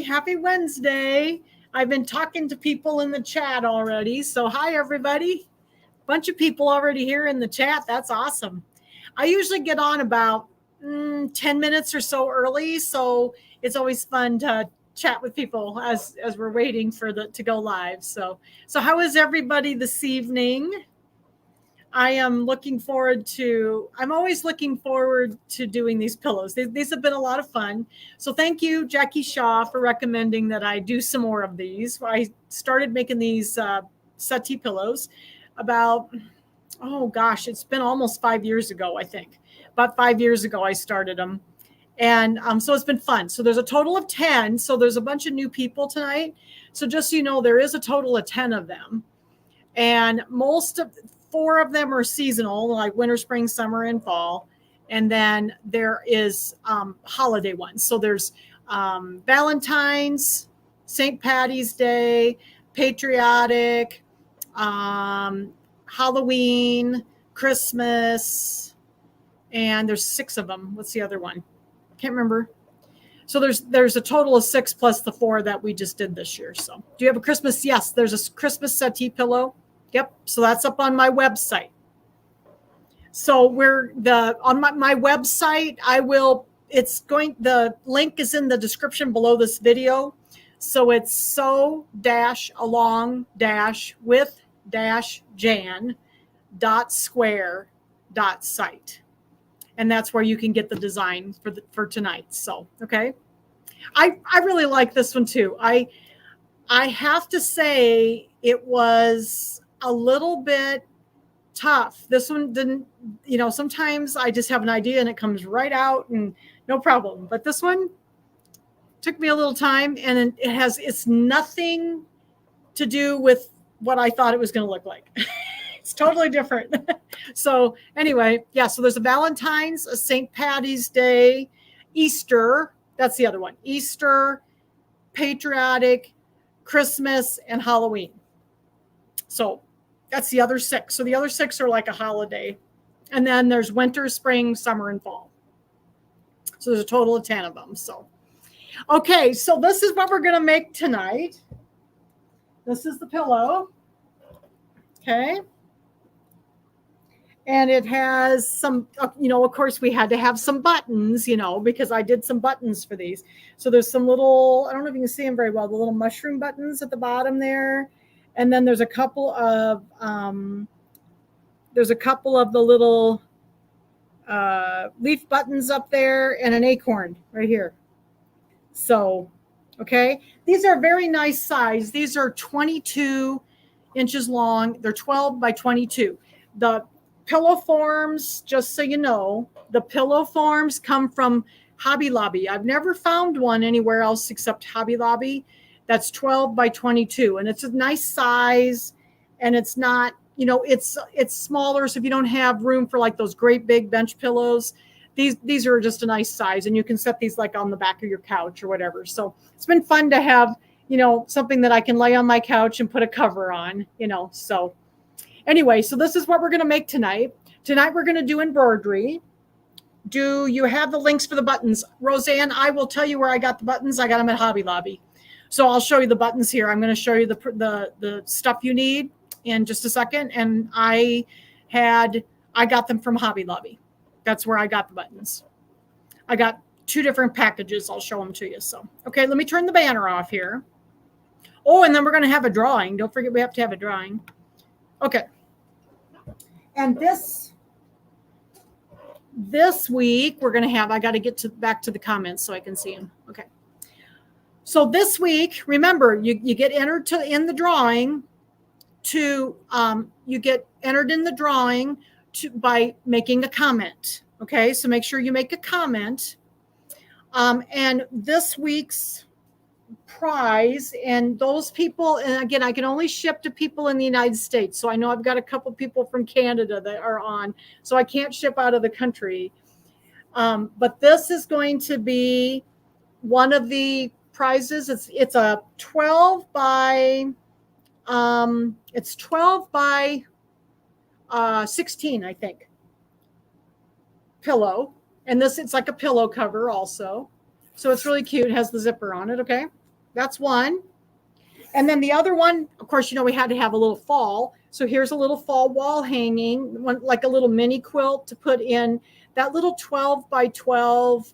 Happy Wednesday. I've been talking to people in the chat already. So hi, everybody. Bunch of people already here in the chat. That's awesome. I usually get on about 10 minutes or so early. So it's always fun to chat with people as we're waiting for to go live. So how is everybody this evening? I'm always looking forward to doing these pillows. These have been a lot of fun. So thank you, Jackie Shaw, for recommending that I do some more of these. I started making these settee pillows about, it's been almost 5 years ago, I think. About 5 years ago, I started them. And so it's been fun. So there's a total of 10. So there's a bunch of new people tonight. So just so you know, there is a total of 10 of them. And 4 of them are seasonal, like winter, spring, summer, and fall. And then there is holiday ones. So there's Valentine's, St. Patty's Day, patriotic, Halloween, Christmas, and there's 6 of them. What's the other one? Can't remember. So there's a total of 6 plus the 4 that we just did this year. So do you have a Christmas? Yes, there's a Christmas settee pillow. Yep. So that's up on my website. So on my website, the link is in the description below this video. So it's sew-along-with-jan.square.site. And that's where you can get the design for tonight. So, okay. I really like this one too. I have to say it was a little bit tough. This one didn't, sometimes I just have an idea and it comes right out and no problem. But this one took me a little time, and it's nothing to do with what I thought it was going to look like. It's totally different. So anyway, yeah, so there's a Valentine's, a St. Patty's Day, Easter. That's the other one. Easter, patriotic, Christmas, and Halloween. So that's the other 6. So the other 6 are like a holiday. And then there's winter, spring, summer, and fall. So there's a total of 10 of them. So, okay, so this is what we're going to make tonight. This is the pillow. Okay. And it has some, of course, we had to have some buttons, because I did some buttons for these. So there's some little, I don't know if you can see them very well, the little mushroom buttons at the bottom there. And then there's a couple of the little leaf buttons up there and an acorn right here. So, okay. These are very nice size. These are 22 inches long. They're 12 by 22. The pillow forms, just so you know, the pillow forms come from Hobby Lobby. I've never found one anywhere else except Hobby Lobby. That's 12 by 22, and it's a nice size, and it's not, it's smaller. So if you don't have room for like those great big bench pillows, these are just a nice size, and you can set these like on the back of your couch or whatever. So it's been fun to have, something that I can lay on my couch and put a cover on, so anyway, so this is what we're going to make tonight. Tonight we're going to do embroidery. Do you have the links for the buttons? Roseanne, I will tell you where I got the buttons. I got them at Hobby Lobby. So I'll show you the buttons here. I'm going to show you the stuff you need in just a second. And I got them from Hobby Lobby. That's where I got the buttons. I got 2 different packages. I'll show them to you. So, okay, let me turn the banner off here. Oh, and then we're going to have a drawing. Don't forget we have to have a drawing. Okay. And this week we're going to have, I got to get back to the comments so I can see them. Okay. So this week, remember, you get entered in the drawing by making a comment. Okay, so make sure you make a comment. And this week's prize, and those people, and again, I can only ship to people in the United States. So I know I've got a couple people from Canada that are on, so I can't ship out of the country. But this is going to be one of the prizes. It's a 12 by 16, I think, pillow. And it's like a pillow cover also. So it's really cute. It has the zipper on it. Okay. That's one. And then the other one, of course, you know, we had to have a little fall. So here's a little fall wall hanging, one, like a little mini quilt to put in that little 12 by 12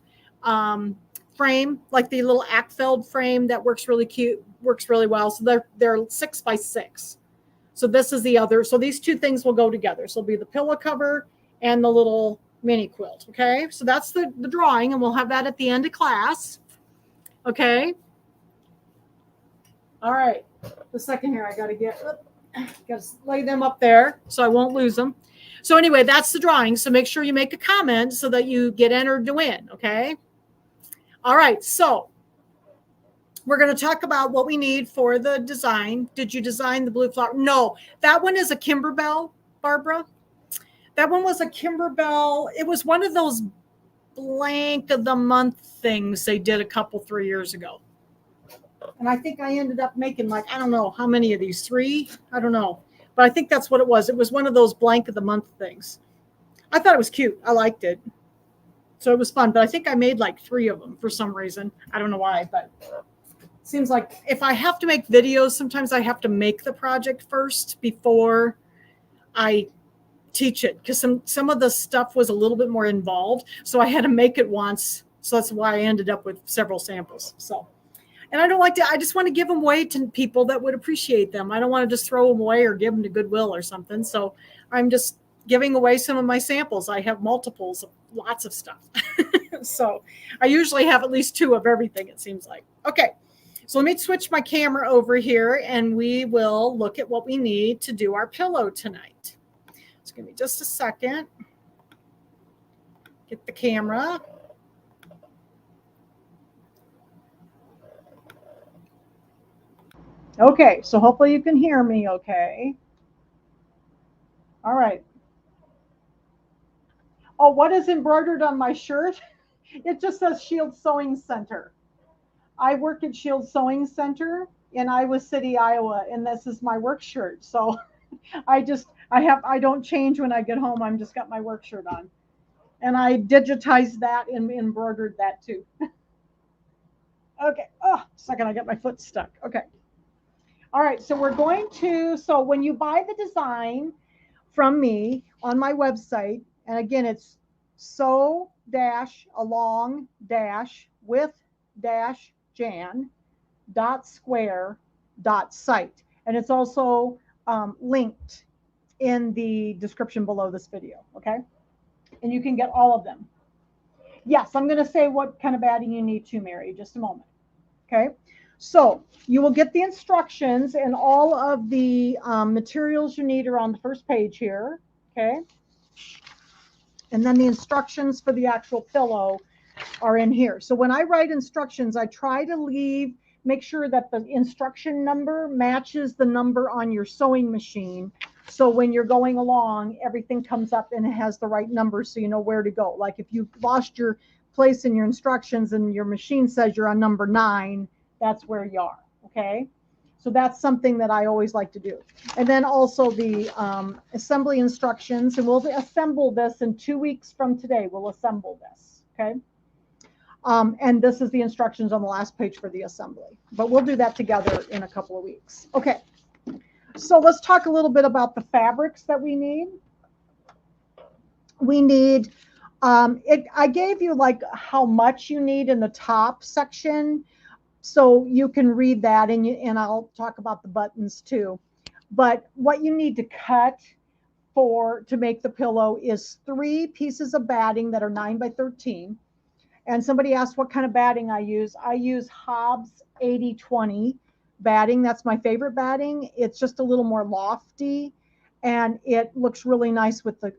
frame, like the little Applique frame that works really cute, works really well. So they're 6 by 6. So this is the other. So these two things will go together. So it'll be the pillow cover and the little mini quilt. Okay. So that's the drawing, and we'll have that at the end of class. Okay. All right. The second here, I got to lay them up there so I won't lose them. So anyway, that's the drawing. So make sure you make a comment so that you get entered to win. Okay. All right. So we're going to talk about what we need for the design. Did you design the blue flower? No, that one is a Kimberbell, Barbara. That one was a Kimberbell. It was one of those blank of the month things they did a couple, 3 years ago. And I think I ended up making, like, I don't know how many of these, 3, I don't know. But I think that's what it was. It was one of those blank of the month things. I thought it was cute. I liked it. So it was fun. But I think I made like 3 of them for some reason. I don't know why, but it seems like if I have to make videos, sometimes I have to make the project first before I teach it, because some of the stuff was a little bit more involved. So I had to make it once. So that's why I ended up with several samples. So. And I don't like to, I just want to give them away to people that would appreciate them. I don't want to just throw them away or give them to Goodwill or something. So I'm just giving away some of my samples. I have multiples of lots of stuff. So I usually have at least 2 of everything, it seems like. Okay. So let me switch my camera over here and we will look at what we need to do our pillow tonight. It's going to be just a second. Get the camera. Okay, so hopefully you can hear me okay. All right. Oh, what is embroidered on my shirt? It just says Shield Sewing Center. I work at Shield Sewing Center in Iowa City, Iowa, and this is my work shirt. So I don't change when I get home. I'm just got my work shirt on. And I digitized that and embroidered that too. Okay. Oh, second, I got my foot stuck. Okay. All right, so we're going to, so when you buy the design from me on my website, and again, it's sew-along-with-jan.square.site. And it's also linked in the description below this video, okay? And you can get all of them. Yes, I'm going to say what kind of batting you need to, Mary, just a moment, okay? So you will get the instructions, and all of the materials you need are on the first page here, okay? And then the instructions for the actual pillow are in here. So when I write instructions, I try to make sure that the instruction number matches the number on your sewing machine. So when you're going along, everything comes up and it has the right number so you know where to go. Like if you lost your place in your instructions and your machine says you're on number 9, that's where you are, okay? So that's something that I always like to do. And then also the assembly instructions, and we'll assemble this in 2 weeks from today. We'll assemble this, okay? And this is the instructions on the last page for the assembly. But we'll do that together in a couple of weeks. Okay, so let's talk a little bit about the fabrics that we need. We need, I gave you like how much you need in the top section. So you can read that, and I'll talk about the buttons too. But what you need to cut to make the pillow is 3 pieces of batting that are 9 by 13. And somebody asked what kind of batting I use. I use Hobbs 80/20 batting. That's my favorite batting. It's just a little more lofty, and it looks really nice with the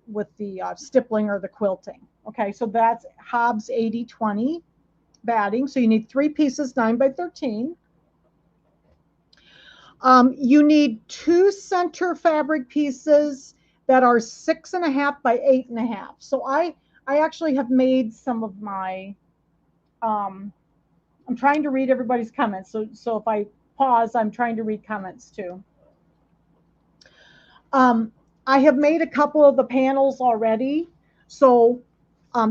stippling or the quilting. Okay, so that's Hobbs 80/20. batting. So you need 3 pieces, 9 by 13. You need 2 center fabric pieces that are 6.5 by 8.5. So I actually have made some of my, I'm trying to read everybody's comments. So if I pause, I'm trying to read comments too. I have made a couple of the panels already. So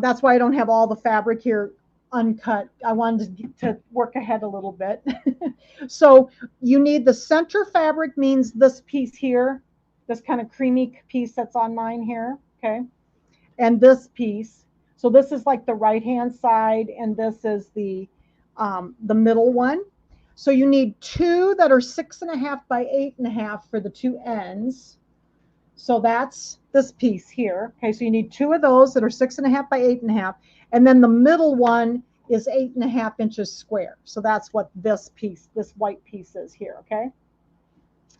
that's why I don't have all the fabric here uncut. I wanted to work ahead a little bit. So you need the center fabric, means this piece here, this kind of creamy piece that's on mine here, okay? And this piece. So this is like the right-hand side, and this is the middle one. So you need two that are 6.5 by 8.5 for the two ends. So that's this piece here. Okay, so you need two of those that are 6.5 by 8.5, and then the middle one is 8.5 inches square. So that's what this piece, this white piece is here. Okay.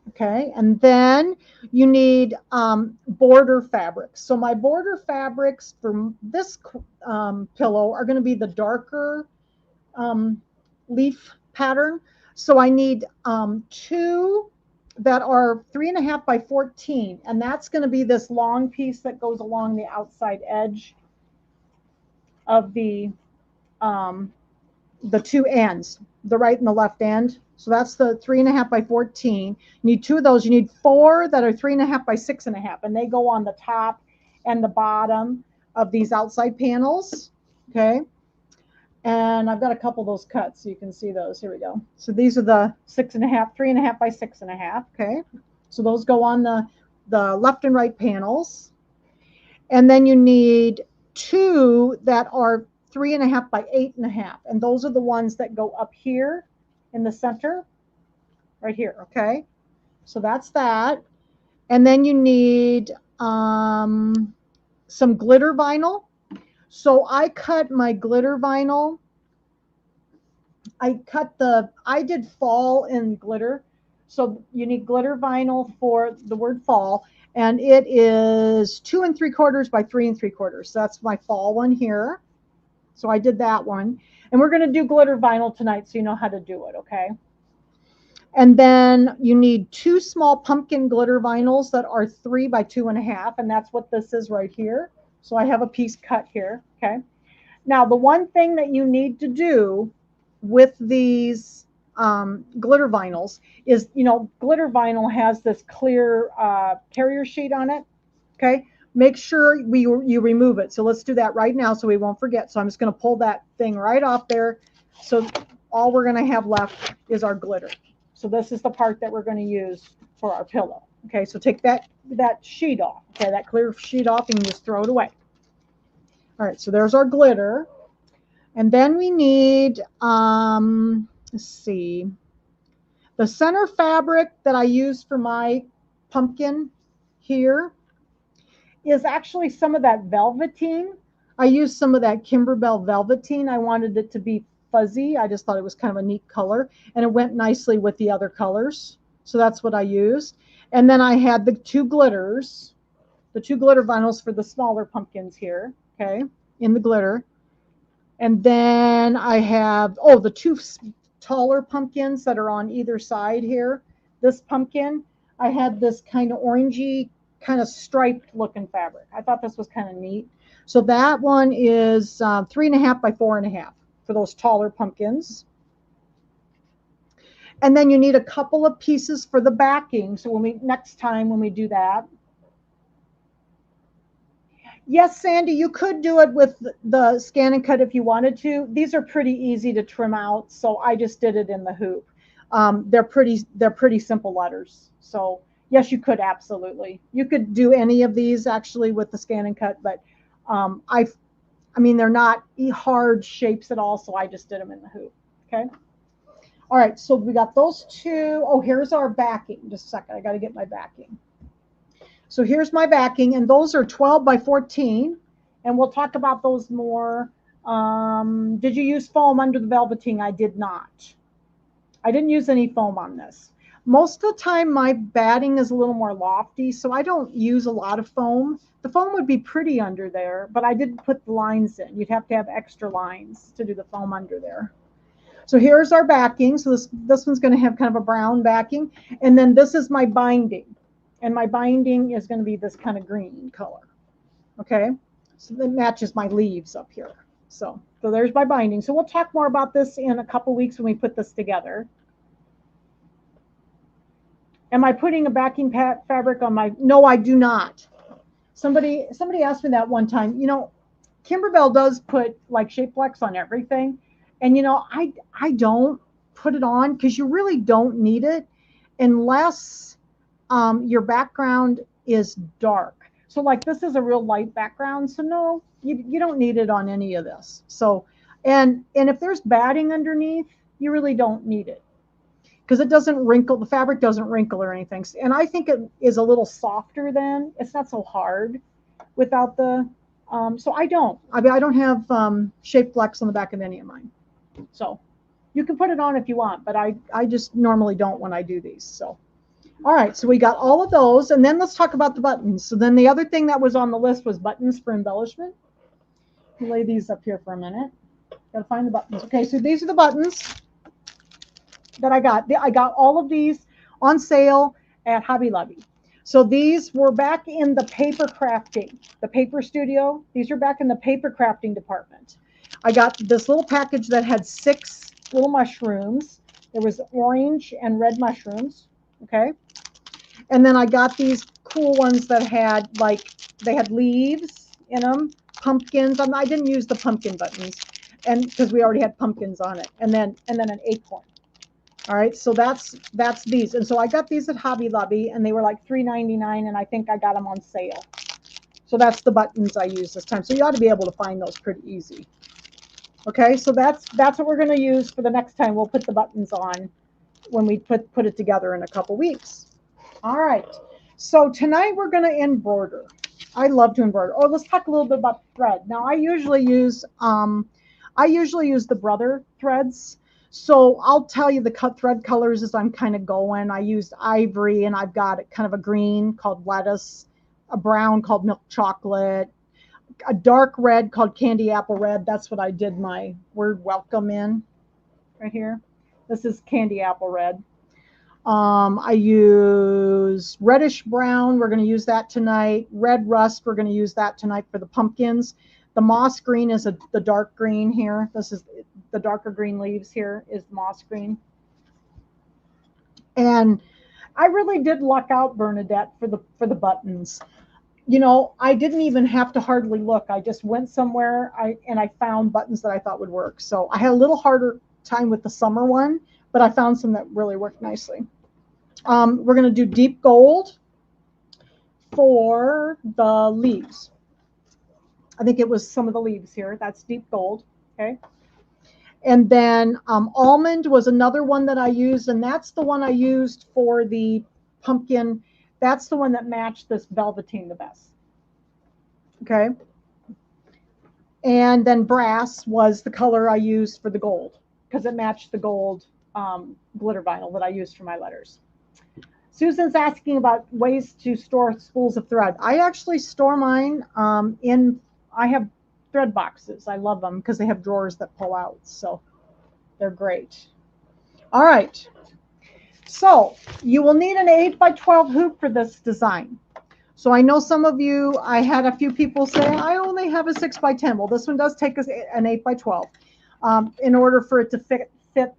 Okay, and then you need border fabrics. So my border fabrics for this pillow are going to be the darker leaf pattern. So I need two that are 3.5 by 14, and that's going to be this long piece that goes along the outside edge of the two ends, the right and the left end. So that's the 3.5 by 14. You need two of those. You need four that are 3.5 by 6.5, and they go on the top and the bottom of these outside panels. Okay. And I've got a couple of those cuts so you can see those. Here we go. So these are the 6.5, 3.5 by 6.5. Okay. So those go on the left and right panels. And then you need two that are 3.5 by 8.5. And those are the ones that go up here in the center, right here. Okay. So that's that. And then you need some glitter vinyl. So I cut my glitter vinyl. I did fall in glitter. So you need glitter vinyl for the word fall. And it is 2 3/4 by 3 3/4. So that's my fall one here. So I did that one. And we're going to do glitter vinyl tonight so you know how to do it, okay? And then you need two small pumpkin glitter vinyls that are 3 by 2.5. And that's what this is right here. So I have a piece cut here, okay? Now, the one thing that you need to do with these glitter vinyls is, you know, glitter vinyl has this clear carrier sheet on it, okay? Make sure you remove it. So let's do that right now so we won't forget. So I'm just going to pull that thing right off there. So all we're going to have left is our glitter. So this is the part that we're going to use for our pillow. Okay, so take that sheet off, okay, that clear sheet off, and just throw it away. All right, so there's our glitter. And then we need, let's see, the center fabric that I use for my pumpkin here is actually some of that velveteen. I used some of that Kimberbell velveteen. I wanted it to be fuzzy. I just thought it was kind of a neat color, and it went nicely with the other colors. So that's what I used. And then I had the two glitter vinyls for the smaller pumpkins here, okay, in the glitter. And then I have, the two taller pumpkins that are on either side here. This pumpkin, I had this kind of orangey, kind of striped looking fabric. I thought this was kind of neat. So that one is 3.5 by 4.5 for those taller pumpkins. And then you need a couple of pieces for the backing. So next time when we do that. Yes, Sandy, you could do it with the scan and cut if you wanted to. These are pretty easy to trim out, so I just did it in the hoop. They're pretty simple letters. So yes, you could absolutely. You could do any of these actually with the scan and cut, but I mean they're not hard shapes at all, so I just did them in the hoop. Okay. All right, so we got those two. Oh, here's our backing. Just a second, I got to get my backing. So here's my backing, and those are 12 by 14, and we'll talk about those more. Did you use foam under the velveteen? I did not. I didn't use any foam on this. Most of the time, my batting is a little more lofty, so I don't use a lot of foam. The foam would be pretty under there, but I didn't put the lines in. You'd have to have extra lines to do the foam under there. So here's our backing. So this one's going to have kind of a brown backing, and then this is my binding. And my binding is going to be this kind of green color. Okay, so that matches my leaves up here. So there's my binding. So we'll talk more about this in a couple weeks when we put this together. Am I putting a backing fabric on my? No, I do not. Somebody asked me that one time. You know, Kimberbell does put like shape flex on everything. And, you know, I don't put it on because you really don't need it unless your background is dark. So like this is a real light background. So no, you don't need it on any of this. So, and if there's batting underneath, you really don't need it because it doesn't wrinkle. The fabric doesn't wrinkle or anything. And I think it is a little softer then. It's not so hard without the, so I mean, I don't have shape flex on the back of any of mine. So you can put it on if you want, but I just normally don't when I do these. So. All right, so we got all of those, and then let's talk about the buttons. So then the other thing that was on the list was buttons for embellishment. I'll lay these up here for a minute. Gotta find the buttons. Okay, so these are the buttons that I got. I got all of these on sale at Hobby Lobby. So these were back in the paper crafting, the paper studio. These are back in the paper crafting department. I got this little package that had 6 little mushrooms. There was orange and red mushrooms. Okay. And then I got these cool ones that had like, they had leaves in them, pumpkins. I didn't use the pumpkin buttons and because we already had pumpkins on it. And then an acorn. All right. So that's these. And so I got these at Hobby Lobby and they were like $3.99 and I think I got them on sale. So that's the buttons I used this time. So you ought to be able to find those pretty easy. Okay. So that's what we're going to use for the next time. We'll put the buttons on when we put it together in a couple weeks. All right, so tonight we're going to embroider. I love to embroider. Oh, let's talk a little bit about thread. Now I usually use the Brother threads. So I'll tell you the thread colors as I'm kind of going. I used ivory and I've got kind of a green called lettuce, a brown called milk chocolate, a dark red called candy apple red. That's what I did my word welcome in right here. This is candy apple red. I use reddish brown. We're going to use that tonight. Red rust. We're going to use that tonight for the pumpkins. The moss green is the dark green here. This is the darker green leaves here is moss green. And I really did luck out, Bernadette, for the buttons. You know, I didn't even have to hardly look. I just went somewhere and I found buttons that I thought would work. So I had a little harder time with the summer one, but I found some that really worked nicely. We're going to do deep gold for the leaves. I think it was some of the leaves here. That's deep gold. Okay. And then almond was another one that I used, and that's the one I used for the pumpkin. That's the one that matched this velveteen the best. Okay. And then brass was the color I used for the gold because it matched the gold glitter vinyl that I used for my letters. Susan's asking about ways to store spools of thread. I actually store mine I have thread boxes. I love them because they have drawers that pull out. So they're great. All right. So you will need an 8x12 hoop for this design. So I know some of you, I had a few people say, I only have a 6x10. Well, this one does take us an 8x12 in order for it to fit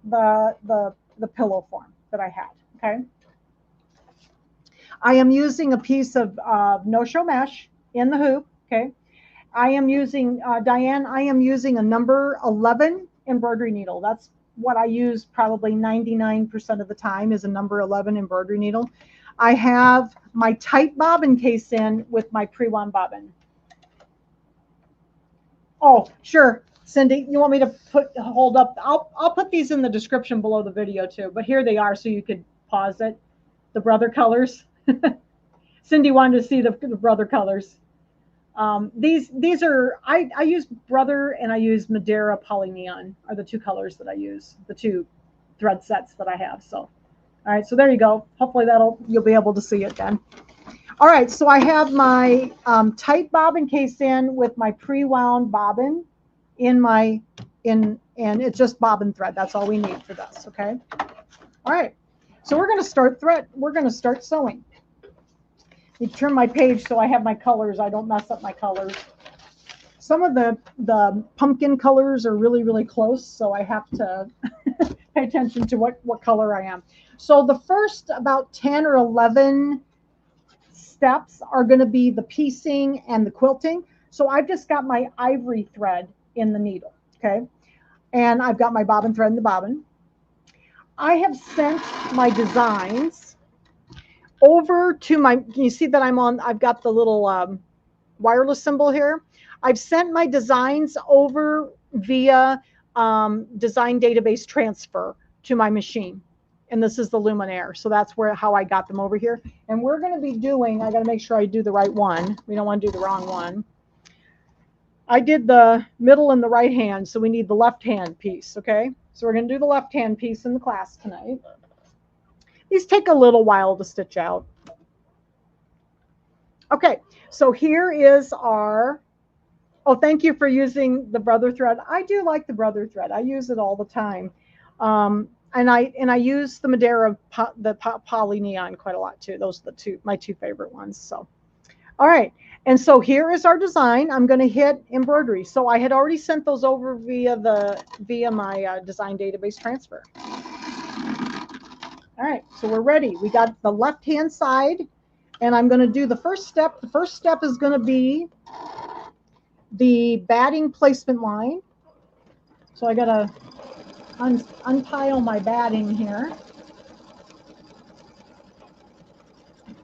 the pillow form that I had. Okay. I am using a piece of no-show mesh in the hoop. Okay. I am using, Diane, I am using a number 11 embroidery needle. That's what I use probably 99% of the time is a number 11 embroidery needle. I have my tight bobbin case in with my pre-wound bobbin. Oh, sure. Cindy, you want me to hold up? I'll put these in the description below the video too, but here they are so you could pause it. The Brother colors. Cindy wanted to see the Brother colors. These are, I use Brother and I use Madeira Polyneon are the two colors that I use, the two thread sets that I have. So, all right, so there you go. Hopefully you'll be able to see it then. All right, so I have my tight bobbin case in with my pre-wound bobbin and it's just bobbin thread. That's all we need for this, okay? All right, so we're gonna start sewing. You turn my page so I have my colors. I don't mess up my colors. Some of the pumpkin colors are really, really close, so I have to pay attention to what color I am. So the first about 10 or 11 steps are going to be the piecing and the quilting. So I've just got my ivory thread in the needle, okay? And I've got my bobbin thread in the bobbin. I have sent my designs over to my, can you see that I've got the little wireless symbol here. I've sent my designs over via design database transfer to my machine. And this is the Luminaire. So that's how I got them over here. And we're going to be doing, I got to make sure I do the right one. We don't want to do the wrong one. I did the middle and the right hand, so we need the left hand piece, okay? So we're going to do the left hand piece in the class tonight. These take a little while to stitch out. Okay, so here is our, oh, thank you for using the brother thread. I do like the brother thread. I use it all the time. And I use the Madeira, the poly neon quite a lot too. Those are my two favorite ones. So, all right. And so here is our design. I'm going to hit embroidery. So I had already sent those over via my design database transfer. All right. So we're ready. We got the left hand side, and I'm going to do the first step. The first step is going to be the batting placement line. So I got to untile my batting here.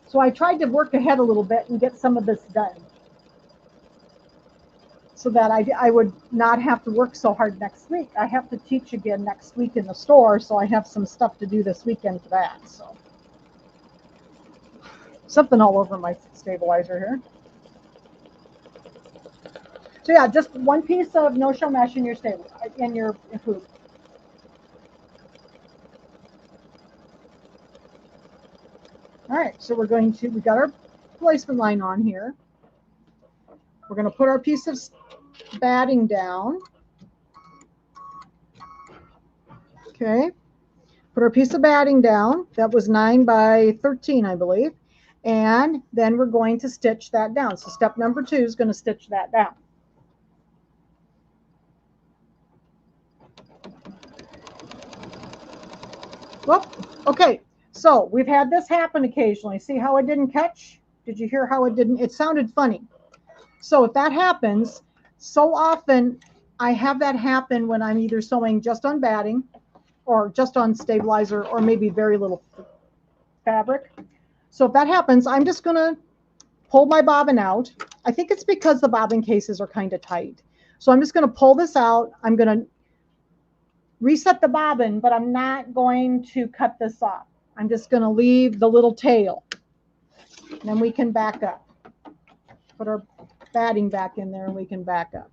So I tried to work ahead a little bit and get some of this done so that I would not have to work so hard next week. I have to teach again next week in the store, so I have some stuff to do this weekend for that. So something all over my stabilizer here. So yeah, just one piece of no-show mesh in your hoop. All right, so we got our placement line on here. We're going to put our piece of batting down. Okay, put our piece of batting down. That was 9 by 13, I believe. And then we're going to stitch that down. So step number 2 is going to stitch that down. Well, okay. So we've had this happen occasionally. See how it didn't catch? Did you hear how it didn't? It sounded funny. So if that happens, so often I have that happen when I'm either sewing just on batting or just on stabilizer or maybe very little fabric. So if that happens, I'm just going to pull my bobbin out. I think it's because the bobbin cases are kind of tight. So I'm just going to pull this out. I'm going to reset the bobbin, but I'm not going to cut this off. I'm just going to leave the little tail. And then we can back up. Put our batting back in there and we can back up.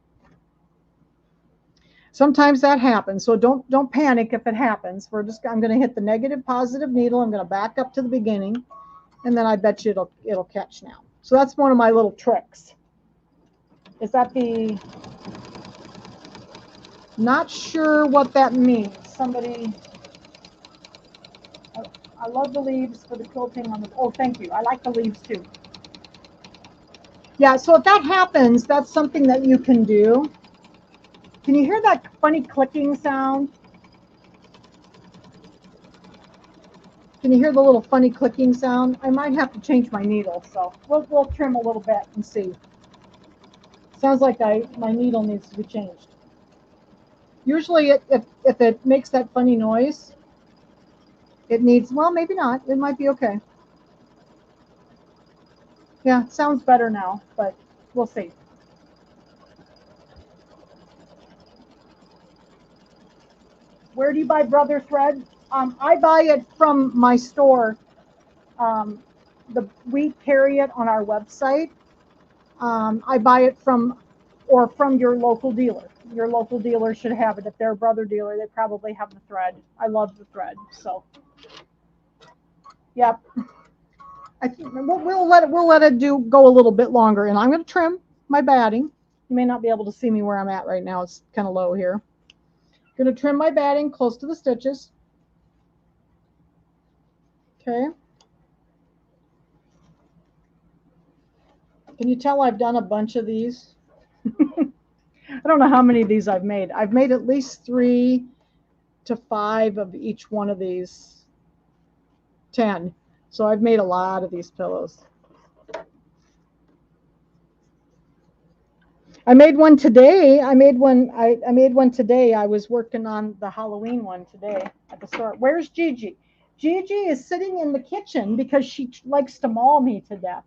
Sometimes that happens, so don't panic if it happens. I'm going to hit the negative positive needle. I'm going to back up to the beginning, and then I bet you it'll catch now. So that's one of my little tricks. Is that not sure what that means. Somebody, I love the leaves for the quilting on the, oh, thank you. I like the leaves too. Yeah, so if that happens, that's something that you can do. Can you hear that funny clicking sound? Can you hear the little funny clicking sound? I might have to change my needle, so we'll trim a little bit and see. Sounds like my needle needs to be changed. Usually, if it makes that funny noise, it needs, well, maybe not. It might be okay. Yeah, it sounds better now, but we'll see. Where do you buy brother thread? I buy it from my store. We carry it on our website. I buy it from your local dealer. Your local dealer should have it. If they're a brother dealer, they probably have the thread. I love the thread. So, yep. I think we'll let it go a little bit longer, and I'm going to trim my batting. You may not be able to see me where I'm at right now. It's kind of low here. Going to trim my batting close to the stitches. Okay. Can you tell I've done a bunch of these? I don't know how many of these I've made. I've made at least 3 to 5 of each one of these. 10. So I've made a lot of these pillows. I made one today. I made one today. I was working on the Halloween one today at the store. Where's Gigi? Gigi is sitting in the kitchen because she likes to maul me to death.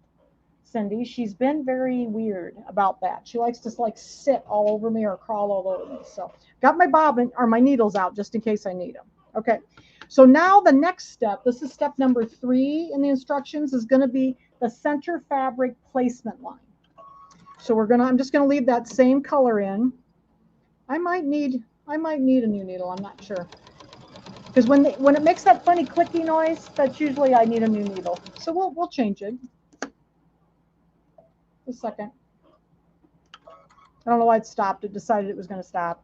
Cindy, she's been very weird about that. She likes to like sit all over me or crawl all over me. So got my bobbin or my needles out just in case I need them. Okay. So now the next step, this is step number 3 in the instructions, is going to be the center fabric placement line. So I'm just going to leave that same color in. I might need a new needle. I'm not sure. Because when it makes that funny clicky noise, that's usually I need a new needle. So we'll change it. A second. I don't know why it stopped. It decided it was going to stop.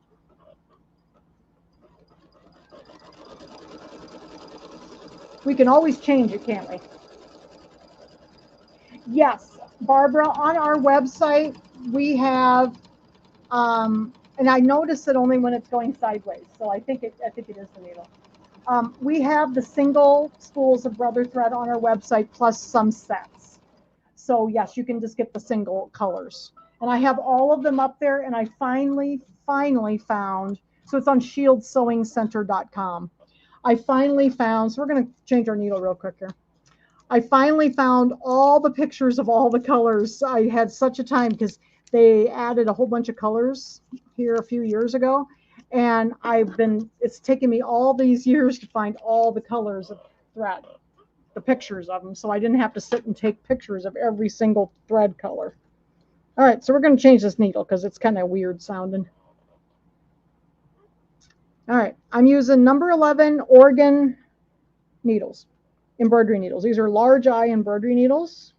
We can always change it, can't we? Yes, Barbara, on our website, we have, and I notice it only when it's going sideways. So I think it is the needle. We have the single spools of brother thread on our website plus some sets. So yes, you can just get the single colors. And I have all of them up there, and I finally found, so it's on shieldsewingcenter.com. I finally found, so we're going to change our needle real quick here. I finally found all the pictures of all the colors. I had such a time because they added a whole bunch of colors here a few years ago. And it's taken me all these years to find all the colors of thread, the pictures of them. So I didn't have to sit and take pictures of every single thread color. All right, so we're going to change this needle because it's kind of weird sounding. All right, I'm using number 11 Oregon needles, embroidery needles. These are large eye embroidery needles.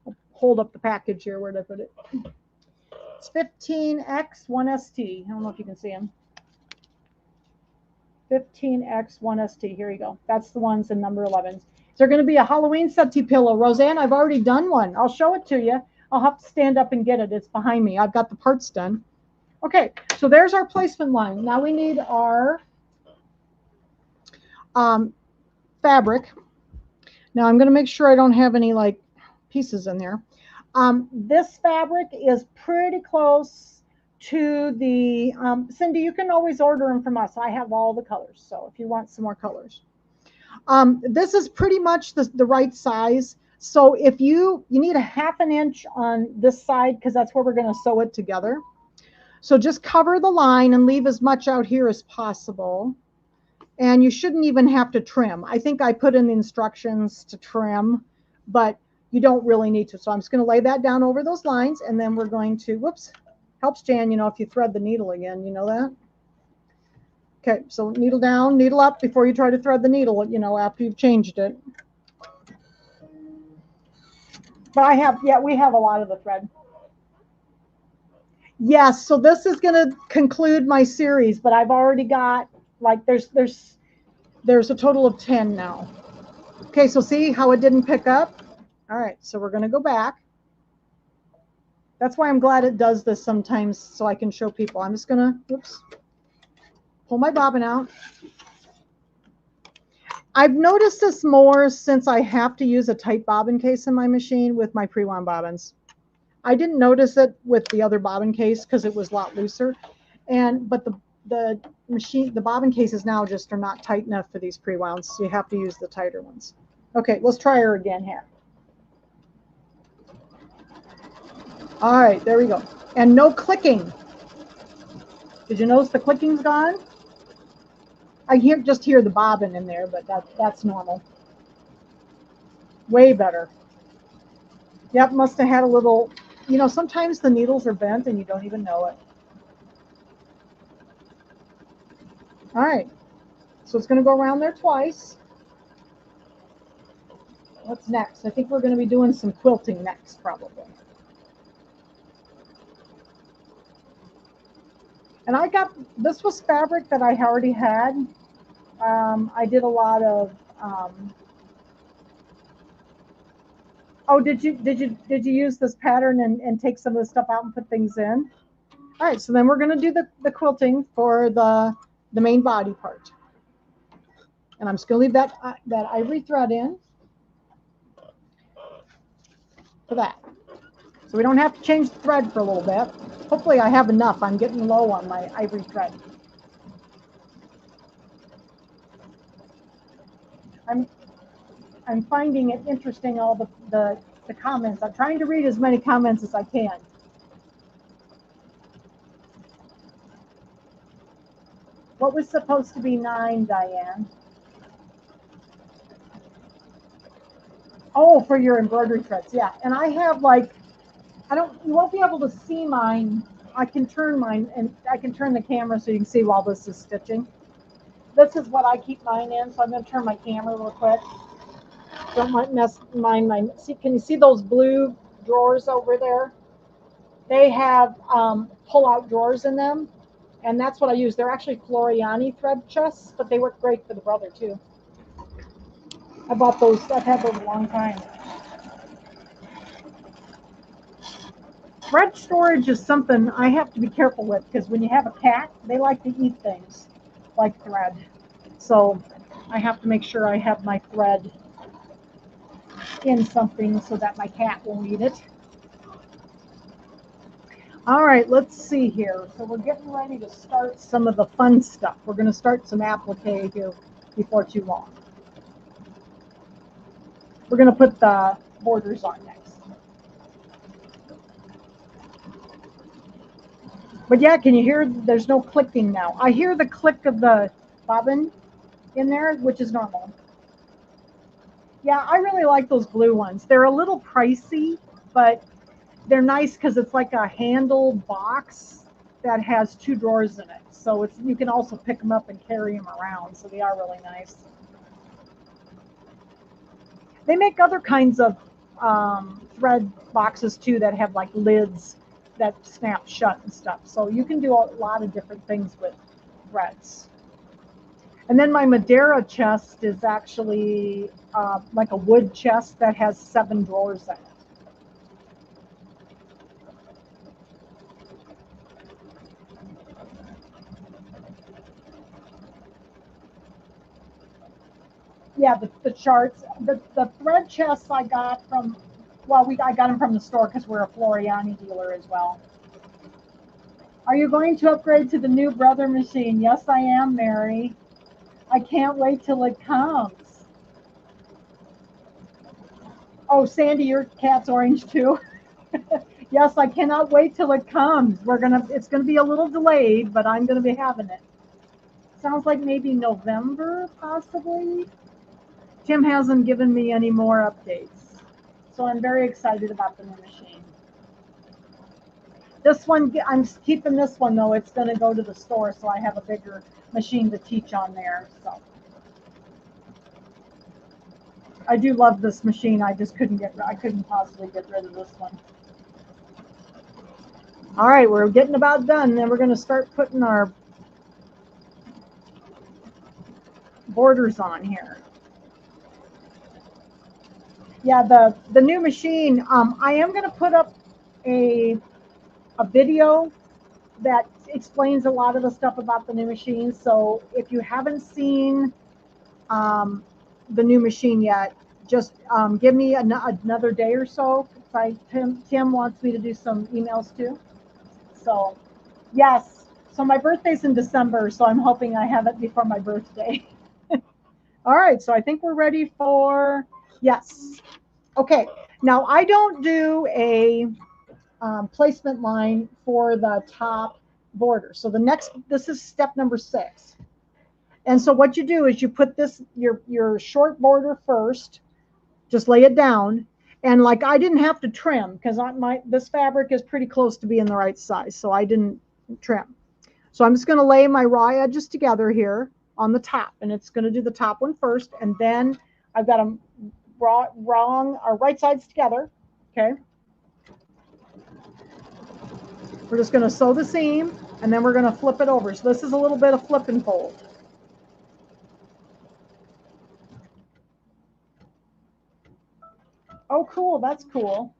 I'll hold up the package here. Where did I put it? It's 15X1ST. I don't know if you can see them. 15X1ST. Here you go. That's the ones in number 11. They're going to be a Halloween Settee pillow. Roseanne, I've already done one. I'll show it to you. I'll have to stand up and get it. It's behind me. I've got the parts done. Okay, so there's our placement line. Now we need our fabric. Now I'm going to make sure I don't have any like pieces in there. This fabric is pretty close to the, Cindy, you can always order them from us. I have all the colors. So if you want some more colors. This is pretty much the right size. So if you need a 1/2 inch on this side, because that's where we're going to sew it together. So just cover the line and leave as much out here as possible. And you shouldn't even have to trim. I think I put in the instructions to trim, but you don't really need to. So I'm just going to lay that down over those lines, and then we're going to, whoops, helps Jan, you know, if you thread the needle again, you know that? Okay, so needle down, needle up before you try to thread the needle, you know, after you've changed it. But we have a lot of the thread. Yes, so this is going to conclude my series, but I've already got, like, there's a total of 10 now. Okay, so see how it didn't pick up? All right, so we're going to go back. That's why I'm glad it does this sometimes, so I can show people. I'm just going to, whoops, pull my bobbin out. I've noticed this more since I have to use a tight bobbin case in my machine with my pre-wound bobbins. I didn't notice it with the other bobbin case because it was a lot looser. But the bobbin cases now just are not tight enough for these pre-wounds, so you have to use the tighter ones. Okay, let's try her again here. All right, there we go. And no clicking. Did you notice the clicking's gone? I just hear the bobbin in there, but that's normal. Way better. Yep, must have had a little, you know, sometimes the needles are bent and you don't even know it. All right, so it's going to go around there twice. What's next? I think we're going to be doing some quilting next, probably. And this was fabric that I already had. I did a lot of, oh, did you use this pattern and take some of the stuff out and put things in? All right, so then we're going to do the quilting for the main body part. And I'm just going to leave that ivory thread in for that. So we don't have to change the thread for a little bit. Hopefully I have enough. I'm getting low on my ivory thread. I'm finding it interesting, all the comments. I'm trying to read as many comments as I can. What was supposed to be 9, Diane? Oh, for your embroidery threads, yeah. And I have like, you won't be able to see mine. I can turn mine, and I can turn the camera so you can see while this is stitching. This is what I keep mine in, so I'm going to turn my camera real quick. Don't mind my, see, can you see those blue drawers over there? They have pull-out drawers in them, and that's what I use. They're actually Floriani thread chests, but they work great for the brother too. I bought those. I've had those a long time. Thread storage is something I have to be careful with, because when you have a cat, they like to eat things like thread. So I have to make sure I have my thread in something so that my cat won't eat it. All right, let's see here. So we're getting ready to start some of the fun stuff. We're going to start some applique here before too long. We're going to put the borders on next. But yeah, can you hear? There's no clicking now. I hear the click of the bobbin in there, which is normal. Yeah, I really like those blue ones. They're a little pricey, but they're nice because it's like a handled box that has 2 drawers in it. So you can also pick them up and carry them around. So they are really nice. They make other kinds of thread boxes too that have like lids that snap shut and stuff. So you can do a lot of different things with threads. And then my Madeira chest is actually like a wood chest that has 7 drawers in it. Yeah, the charts, the thread chests I got from, well, I got them from the store because we're a Floriani dealer as well. Are you going to upgrade to the new brother machine? Yes, I am, Mary. I can't wait till it comes. Oh, Sandy, your cat's orange too. Yes, I cannot wait till it comes. It's gonna be a little delayed, but I'm gonna be having it. Sounds like maybe November, possibly. Tim hasn't given me any more updates, so I'm very excited about the new machine. This one, I'm keeping this one though. It's going to go to the store, so I have a bigger machine to teach on there. So I do love this machine. I couldn't possibly get rid of this one. All right, we're getting about done. Then we're going to start putting our borders on here. Yeah, the new machine. I am going to put up a video that explains a lot of the stuff about the new machine. So if you haven't seen the new machine yet, just give me another day or so. Tim wants me to do some emails too. So yes, so my birthday's in December, so I'm hoping I have it before my birthday. All right, so I think we're ready for, yes. Okay, now I don't do a placement line for the top border. So this is step number 6. And so what you do is you put your short border first, just lay it down. And like I didn't have to trim because this fabric is pretty close to being the right size. So I didn't trim. So I'm just going to lay my raw edges together here on the top, and it's going to do the top one first. And then I've got them right sides together. Okay. We're just going to sew the seam, and then we're going to flip it over. So this is a little bit of flip and fold. Oh, cool. That's cool.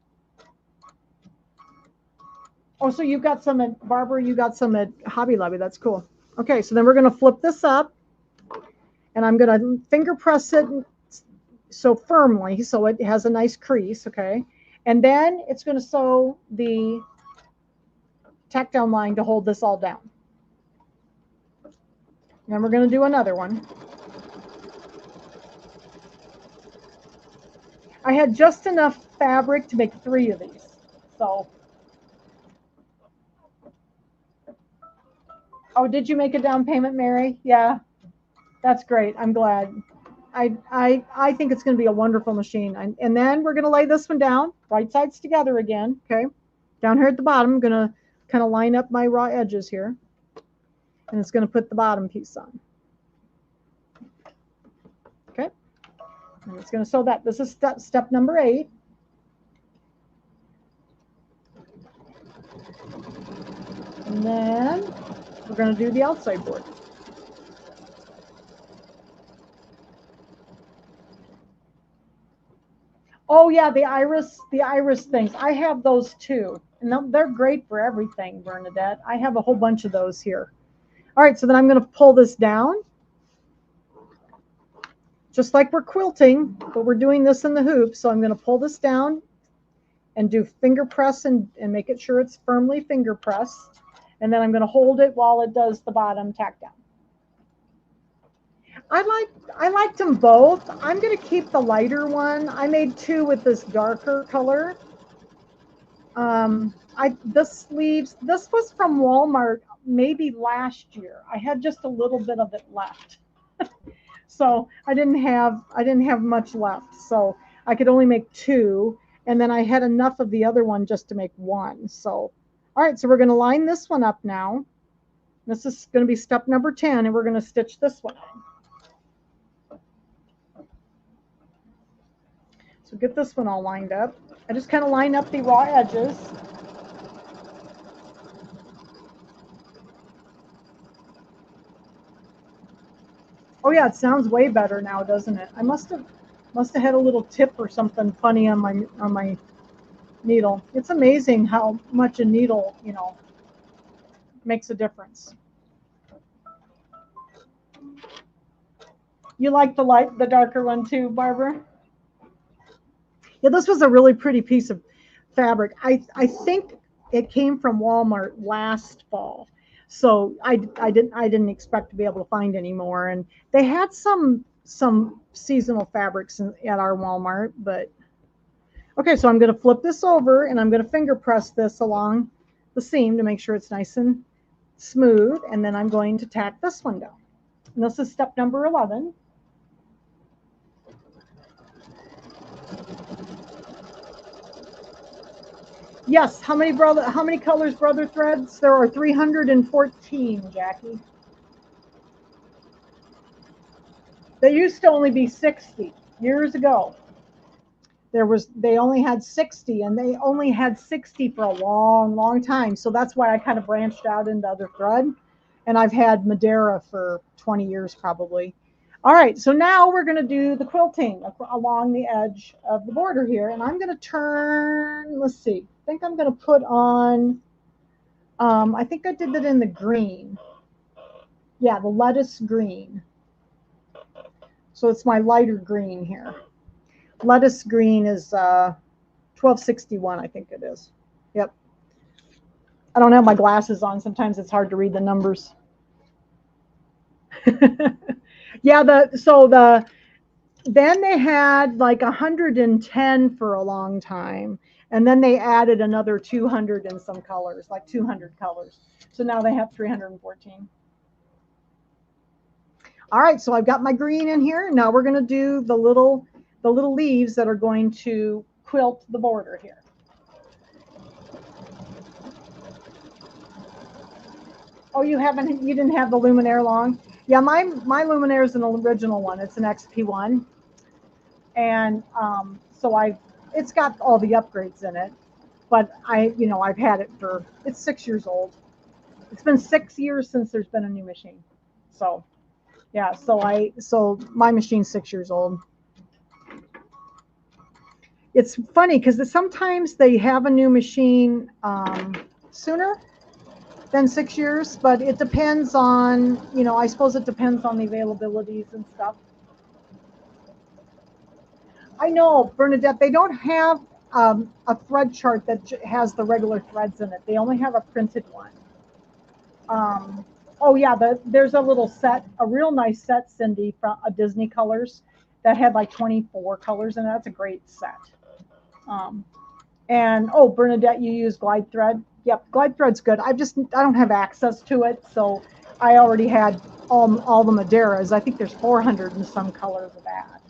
Oh, so you've got some at Barbara, you got some at Hobby Lobby. That's cool. Okay, so then we're going to flip this up, and I'm going to finger press it so firmly so it has a nice crease, okay? And then it's going to sew the tack down line to hold this all down. Then we're going to do another one. I had just enough fabric to make 3 of these. So, oh, did you make a down payment, Mary? Yeah, that's great. I'm glad. I think it's going to be a wonderful machine. And then we're going to lay this one down, right sides together again. Okay, down here at the bottom, I'm going to kind of line up my raw edges here, and it's going to put the bottom piece on. Okay, and it's going to sew that. This is step number 8. And then we're going to do the outside border. Oh yeah, the iris things. I have those too, and they're great for everything, Bernadette. I have a whole bunch of those here. All right, so then I'm going to pull this down, just like we're quilting, but we're doing this in the hoop. So I'm going to pull this down and do finger press and make it sure it's firmly finger pressed, and then I'm going to hold it while it does the bottom tack down. I liked them both. I'm going to keep the lighter one. I made 2 with this darker color. This was from Walmart maybe last year. I had just a little bit of it left. So I didn't have much left. So I could only make 2, and then I had enough of the other one just to make 1. So all right, so we're going to line this one up now. This is going to be step number 10, and we're going to stitch this one in. So get this one all lined up. I just kind of line up the raw edges. Oh yeah, it sounds way better now, doesn't it? I must have had a little tip or something funny on my needle. It's amazing how much a needle, makes a difference. You like the darker one too, Barbara? Yeah, this was a really pretty piece of fabric. I think it came from Walmart last fall, so I didn't expect to be able to find any more. And they had some seasonal fabrics at our Walmart, but okay. So I'm going to flip this over, and I'm going to finger press this along the seam to make sure it's nice and smooth, and then I'm going to tack this one down. And this is step number 11. Yes, how many colors brother threads? There are 314, Jackie. There used to only be 60 years ago. They only had 60, and they only had 60 for a long time. So that's why I kind of branched out into other thread, and I've had Madeira for 20 years probably. All right, so now we're going to do the quilting along the edge of the border here, and I'm going to turn. Let's see. I think I'm going to put on. I think I did that in the green. Yeah, the lettuce green. So it's my lighter green here. Lettuce green is 1261, I think it is. Yep. I don't have my glasses on. Sometimes it's hard to read the numbers. Yeah, then they had like 110 for a long time, and then they added another 200 in some colors, like 200 colors. So now they have 314. All right, so I've got my green in here. Now we're going to do the little leaves that are going to quilt the border here. Oh, you didn't have the Luminaire long? Yeah, my Luminaire is an original one. It's an XP1, and so it's got all the upgrades in it. But I've had it it's 6 years old. It's been 6 years since there's been a new machine. So yeah, so my machine's 6 years old. It's funny because sometimes they have a new machine sooner than 6 years, but it depends on, I suppose it depends on the availabilities and stuff. I know, Bernadette, they don't have a thread chart that has the regular threads in it. They only have a printed one. Oh yeah, there's a little set, a real nice set, Cindy, from Disney Colors that had like 24 colors in it. That's a great set. And oh, Bernadette, you use glide thread. Yep, glide thread's good. I don't have access to it, so I already had all the Madeiras. I think there's 400 and some colors of that.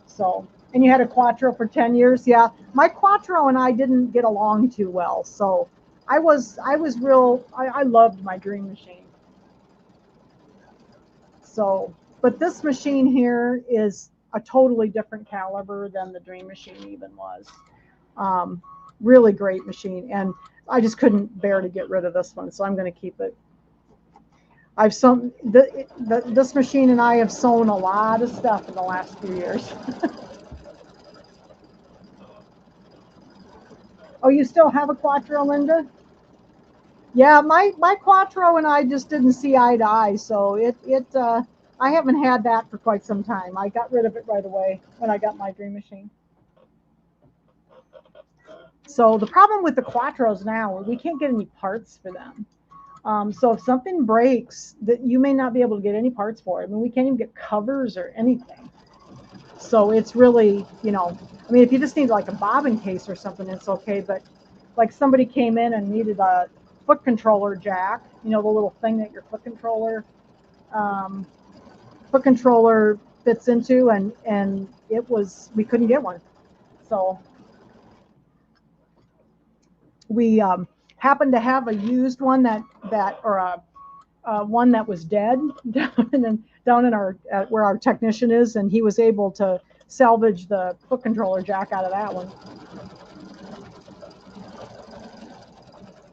So, and you had a Quattro for 10 years. Yeah, my Quattro and I didn't get along too well, so I loved my Dream Machine. So, but this machine here is a totally different caliber than the Dream Machine even was. Really great machine, and I just couldn't bear to get rid of this one, so I'm going to keep it. I've sewn this machine, and I have sewn a lot of stuff in the last few years. Oh, you still have a Quattro, Linda? Yeah, my Quattro and I just didn't see eye to eye, so I haven't had that for quite some time. I got rid of it right away when I got my Dream Machine. So the problem with the Quattros now, we can't get any parts for them. So if something breaks, that you may not be able to get any parts for it. I mean, we can't even get covers or anything. So it's really, I mean, if you just need like a bobbin case or something, it's okay. But like somebody came in and needed a foot controller jack, the little thing that your foot controller fits into, and we couldn't get one. So we happened to have a used one one that was dead down in our where our technician is, and he was able to salvage the foot controller jack out of that one.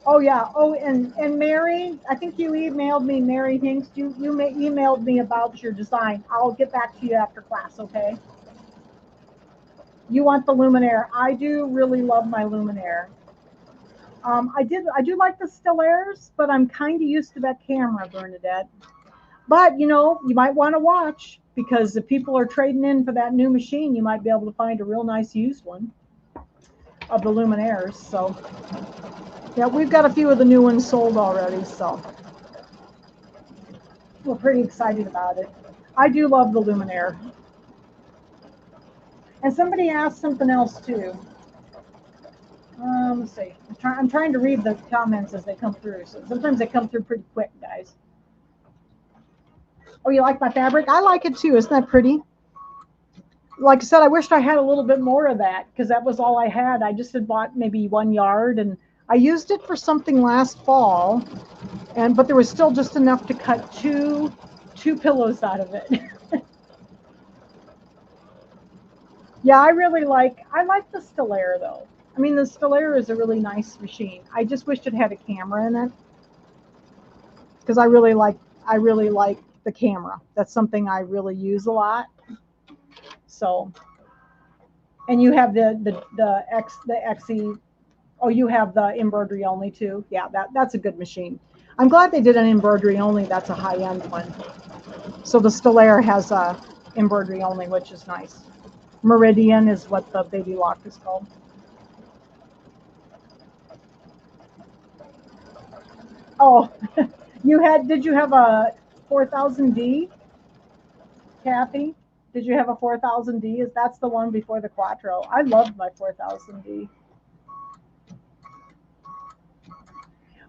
Oh yeah. Oh, and Mary, I think you emailed me, Mary Hinks. You emailed me about your design. I'll get back to you after class, okay? You want the Luminaire? I do really love my Luminaire. I do like the Stellaires, but I'm kind of used to that camera, Bernadette. But you might want to watch, because if people are trading in for that new machine, you might be able to find a real nice used one of the Luminaires. So yeah, we've got a few of the new ones sold already, so we're pretty excited about it. I do love the Luminaire. And somebody asked something else too. Let's see. I'm trying to read the comments as they come through. So sometimes they come through pretty quick, guys. Oh, you like my fabric? I like it too. Isn't that pretty? Like I said, I wished I had a little bit more of that, because that was all I had. I just had bought maybe 1 yard, and I used it for something last fall, but there was still just enough to cut two pillows out of it. Yeah, I like the Stellaire though. I mean, the Stellaire is a really nice machine. I just wished it had a camera in it, because I really like the camera. That's something I really use a lot. So, and you have the XE. Oh, you have the embroidery only too. Yeah, that's a good machine. I'm glad they did an embroidery only. That's a high-end one. So the Stellaire has a embroidery only, which is nice. Meridian is what the baby lock is called. Oh, did you have a 4000D, Kathy? Did you have a 4000D? That's the one before the Quattro. I loved my 4000D.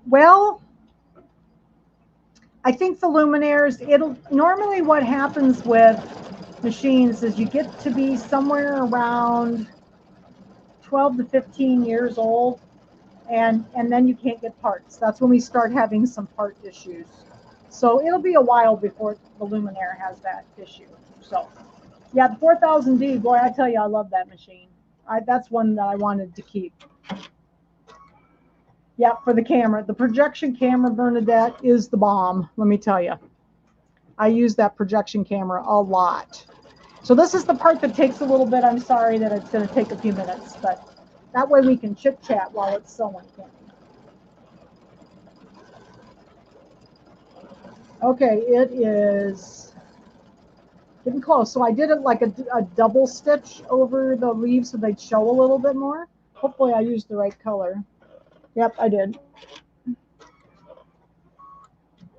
Well, I think the Luminaires, normally what happens with machines is you get to be somewhere around 12 to 15 years old, and then you can't get parts. That's when we start having some part issues. So it'll be a while before the Luminaire has that issue. So yeah, the 4000D, boy, I tell you, I love that machine. That's one that I wanted to keep. Yeah, for the camera. The projection camera, Bernadette, is the bomb, let me tell you. I use that projection camera a lot. So this is the part that takes a little bit. I'm sorry that it's going to take a few minutes, but that way we can chit-chat while it's sewing. Okay, it is Getting close. So I did it like a double stitch over the leaves so they'd show a little bit more. Hopefully I used the right color. Yep, I did.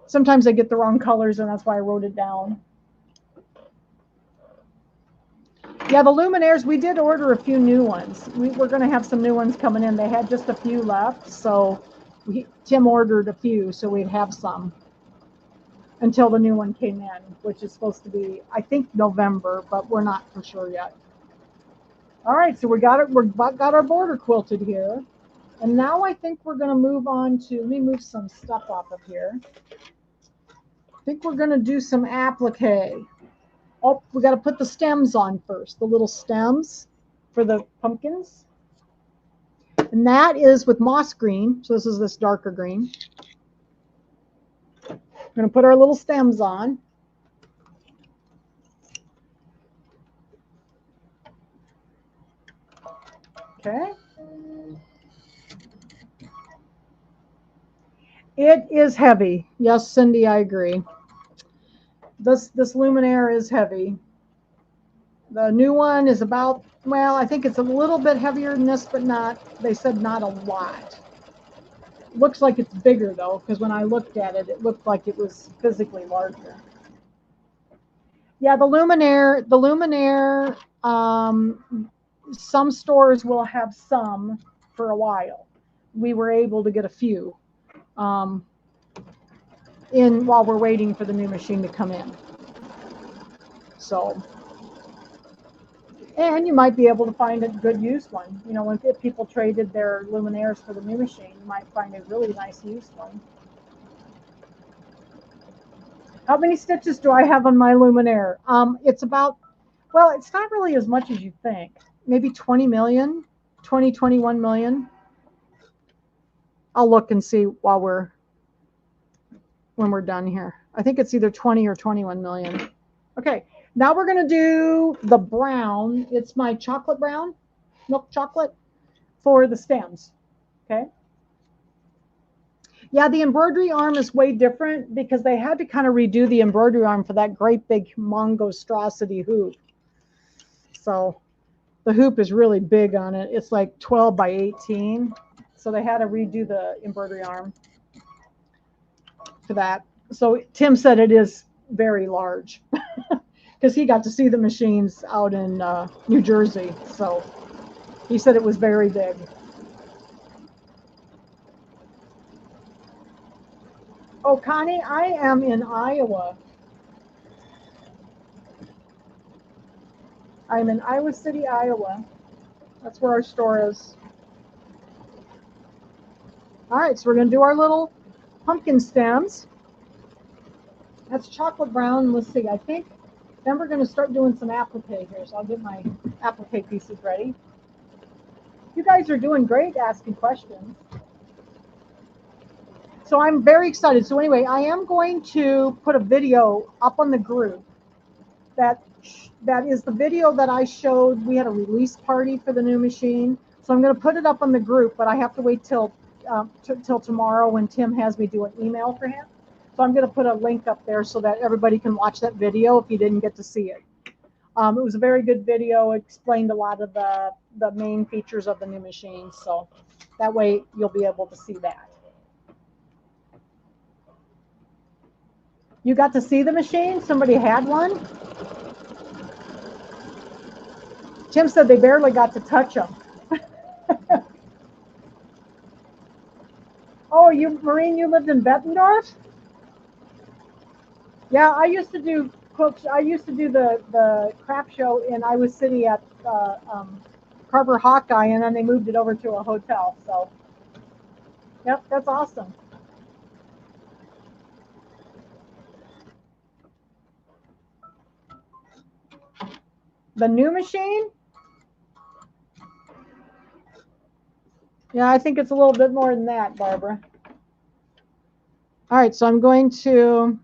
Sometimes I get the wrong colors, and that's why I wrote it down. Yeah, the luminaires, we did order a few new ones. We're going to have some new ones coming in. They had just a few left, so Tim ordered a few, so we'd have some until the new one came in, which is supposed to be, I think, November, but we're not for sure yet. All right, so we got it. We've got our border quilted here. And now I think we're going to move on to, let me move some stuff off of here. I think we're going to do some applique. Oh, we got to put the stems on first, the little stems for the pumpkins. And that is with moss green. So this is this darker green. We're going to put our little stems on. Okay. It is heavy. Yes, Cindy, I agree. This luminaire is heavy. The new one is about, well, I think it's a little bit heavier than this, but not, they said not a lot. Looks like it's bigger though, because when I looked at it, it looked like it was physically larger. Yeah, the luminaire, some stores will have some for a while. We were able to get a few in while we're waiting for the new machine to come in. So, and you might be able to find a good used one. You know, if people traded their luminaires for the new machine, you might find a really nice used one. How many stitches do I have on my luminaire? It's about, well, it's not really as much as you think. Maybe 20 million, 20, 21 million. I'll look and see while when we're done here. I think it's either 20 or 21 million. Okay, now we're going to do the brown. It's my chocolate brown, milk chocolate, for the stems. Okay. Yeah, the embroidery arm is way different because they had to kind of redo the embroidery arm for that great big monstrosity hoop. So the hoop is really big on it. It's like 12 by 18. So they had to redo the embroidery arm for that. So Tim said it is very large because he got to see the machines out in New Jersey. So he said it was very big. Oh, Connie, I am in Iowa. I'm in Iowa City, Iowa. That's where our store is. All right, so we're going to do our little pumpkin stems. That's chocolate brown. Let's see, I think. Then we're going to start doing some applique here. So I'll get my applique pieces ready. You guys are doing great asking questions. So I'm very excited. So anyway, I am going to put a video up on the group. That is the video that I showed. We had a release party for the new machine. So I'm going to put it up on the group, but I have to wait till tomorrow when Tim has me do an email for him. So I'm going to put a link up there so that everybody can watch that video if you didn't get to see it. It was a very good video. It explained a lot of the main features of the new machine. So that way you'll be able to see that. You got to see the machine? Somebody had one? Tim said they barely got to touch them. Oh, Maureen, you lived in Bettendorf? Yeah, I used to do the craft show in Iowa City at Carver Hawkeye, and then they moved it over to a hotel. So, yep, that's awesome. The new machine? Yeah, I think it's a little bit more than that, Barbara. All right, so I'm going to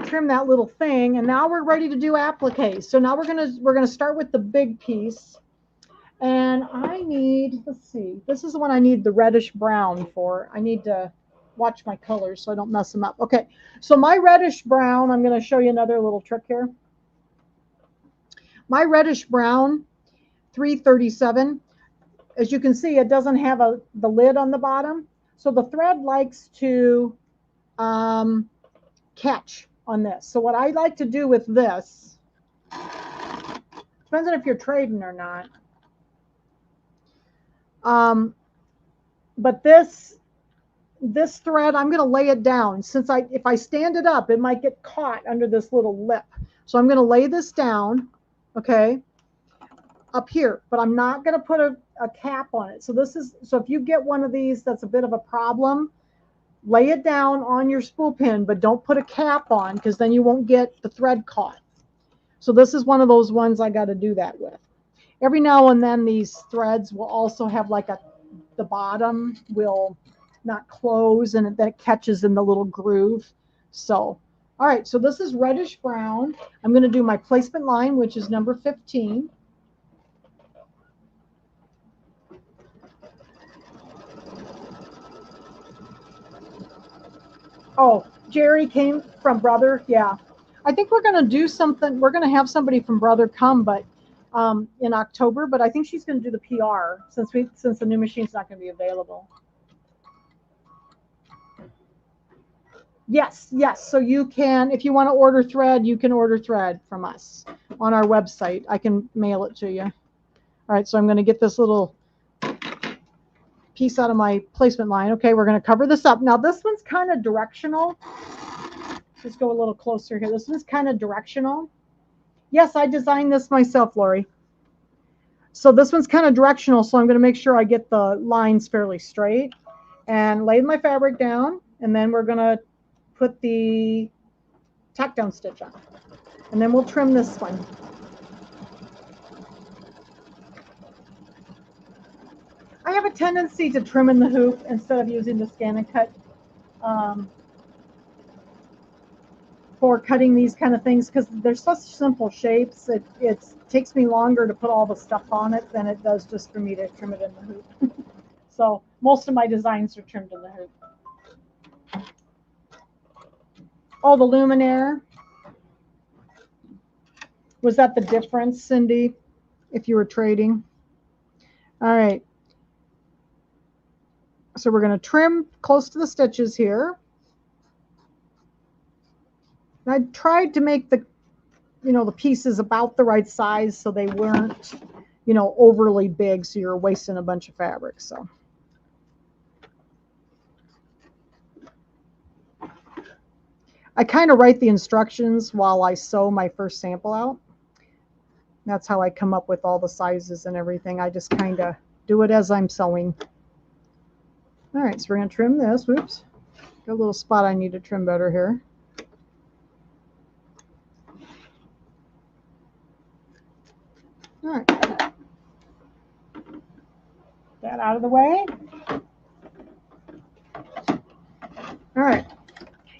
trim that little thing, and now we're ready to do applique. So now we're gonna start with the big piece, and I need, let's see, this is the one I need the reddish brown for. I need to watch my colors so I don't mess them up. Okay, so my reddish brown, I'm going to show you another little trick here. My reddish brown 337, as you can see, it doesn't have the lid on the bottom. So the thread likes to catch on this. So what I like to do with this, depends on if you're trading or not. But this thread, I'm going to lay it down. Since if I stand it up, it might get caught under this little lip. So I'm going to lay this down, okay, up here. But I'm not going to put a cap on it. So if you get one of these that's a bit of a problem, lay it down on your spool pin, but don't put a cap on, because then you won't get the thread caught. So this is one of those ones I got to do that with. Every now and then these threads will also have like the bottom will not close, and then it catches in the little groove. So, all right, so this is reddish brown. I'm going to do my placement line, which is number 15. Oh, Jerry came from Brother. Yeah. I think we're going to do something. We're going to have somebody from Brother come, but in October, but I think she's going to do the PR since the new machine's not going to be available. Yes, yes. So you can, if you want to order thread, you can order thread from us on our website. I can mail it to you. All right, so I'm going to get this little piece out of my placement line. Okay, we're going to cover this up. Now this one's kind of directional. Just go a little closer here. This one's kind of directional. Yes, I designed this myself, Lori. So this one's kind of directional, so I'm going to make sure I get the lines fairly straight and lay my fabric down, and then we're going to put the tack down stitch on, and then we'll trim this one. I have a tendency to trim in the hoop instead of using the scan and cut for cutting these kind of things, because they're such simple shapes. It takes me longer to put all the stuff on it than it does just for me to trim it in the hoop. So most of my designs are trimmed in the hoop. Oh, the luminaire. Was that the difference, Cindy, if you were trading? All right. So we're going to trim close to the stitches here. And I tried to make the pieces about the right size so they weren't, overly big, so you're wasting a bunch of fabric. So I kind of write the instructions while I sew my first sample out. That's how I come up with all the sizes and everything. I just kind of do it as I'm sewing. All right, so we're going to trim this. Whoops. Got a little spot I need to trim better here. All right. That out of the way. All right.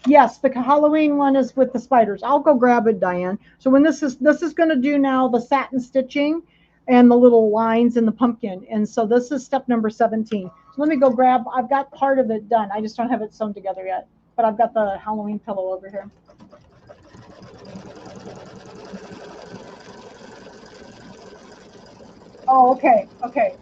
Yes, the Halloween one is with the spiders. I'll go grab it, Diane. So when this is going to do now the satin stitching and the little lines in the pumpkin. And so this is step number 17. So let me go grab, I've got part of it done. I just don't have it sewn together yet, but I've got the Halloween pillow over here. Oh, okay, okay.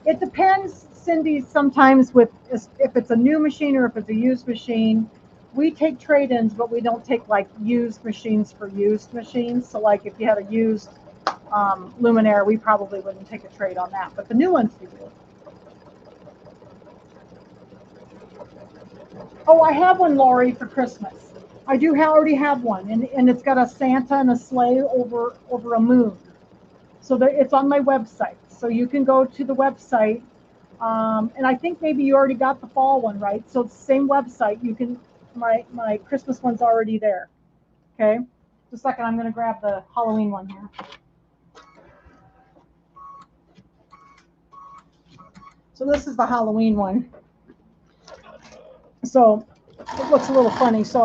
It depends, Cindy, sometimes with if it's a new machine or if it's a used machine. We take trade-ins, but we don't take like used machines for used machines. So like if you had a used luminaire, we probably wouldn't take a trade on that. But the new ones we do. Oh, I have one, Lori, for Christmas. I do already have one, and it's got a Santa and a sleigh over a moon. So it's on my website. So you can go to the website, and I think maybe you already got the fall one, right? So it's the same website. You can. My Christmas one's already there. Okay, just a second. I'm going to grab the Halloween one here. So this is the Halloween one. So it looks a little funny. So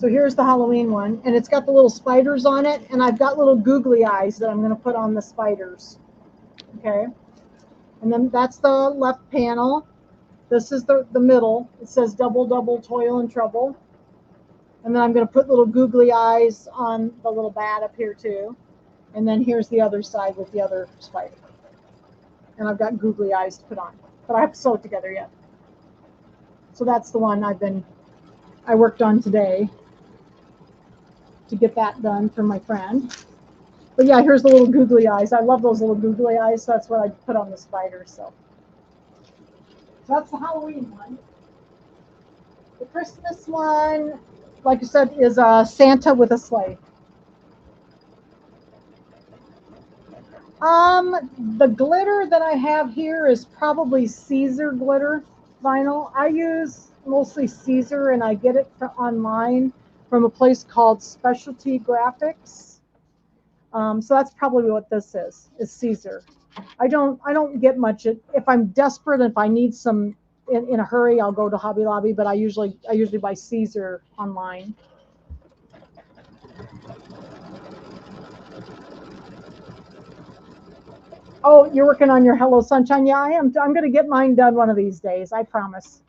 here's the Halloween one, and it's got the little spiders on it, and I've got little googly eyes that I'm going to put on the spiders. Okay, and then that's the left panel. This is the middle. It says double, double, toil and trouble. And then I'm going to put little googly eyes on the little bat up here too. And then here's the other side with the other spider. And I've got googly eyes to put on, but I have to sew it together yet. So that's the one I worked on today to get that done for my friend. But yeah, here's the little googly eyes. I love those little googly eyes. So that's what I put on the spider. So that's the Halloween one. The Christmas one, like I said, is Santa with a sleigh. The glitter that I have here is probably Caesar glitter vinyl. I use mostly Caesar, and I get it online from a place called Specialty Graphics. So that's probably what this is Caesar. I don't get much. If I'm desperate, if I need some in a hurry, I'll go to Hobby Lobby, but I usually buy Caesar online. Oh, you're working on your Hello Sunshine? Yeah, I am. I'm going to get mine done one of these days. I promise.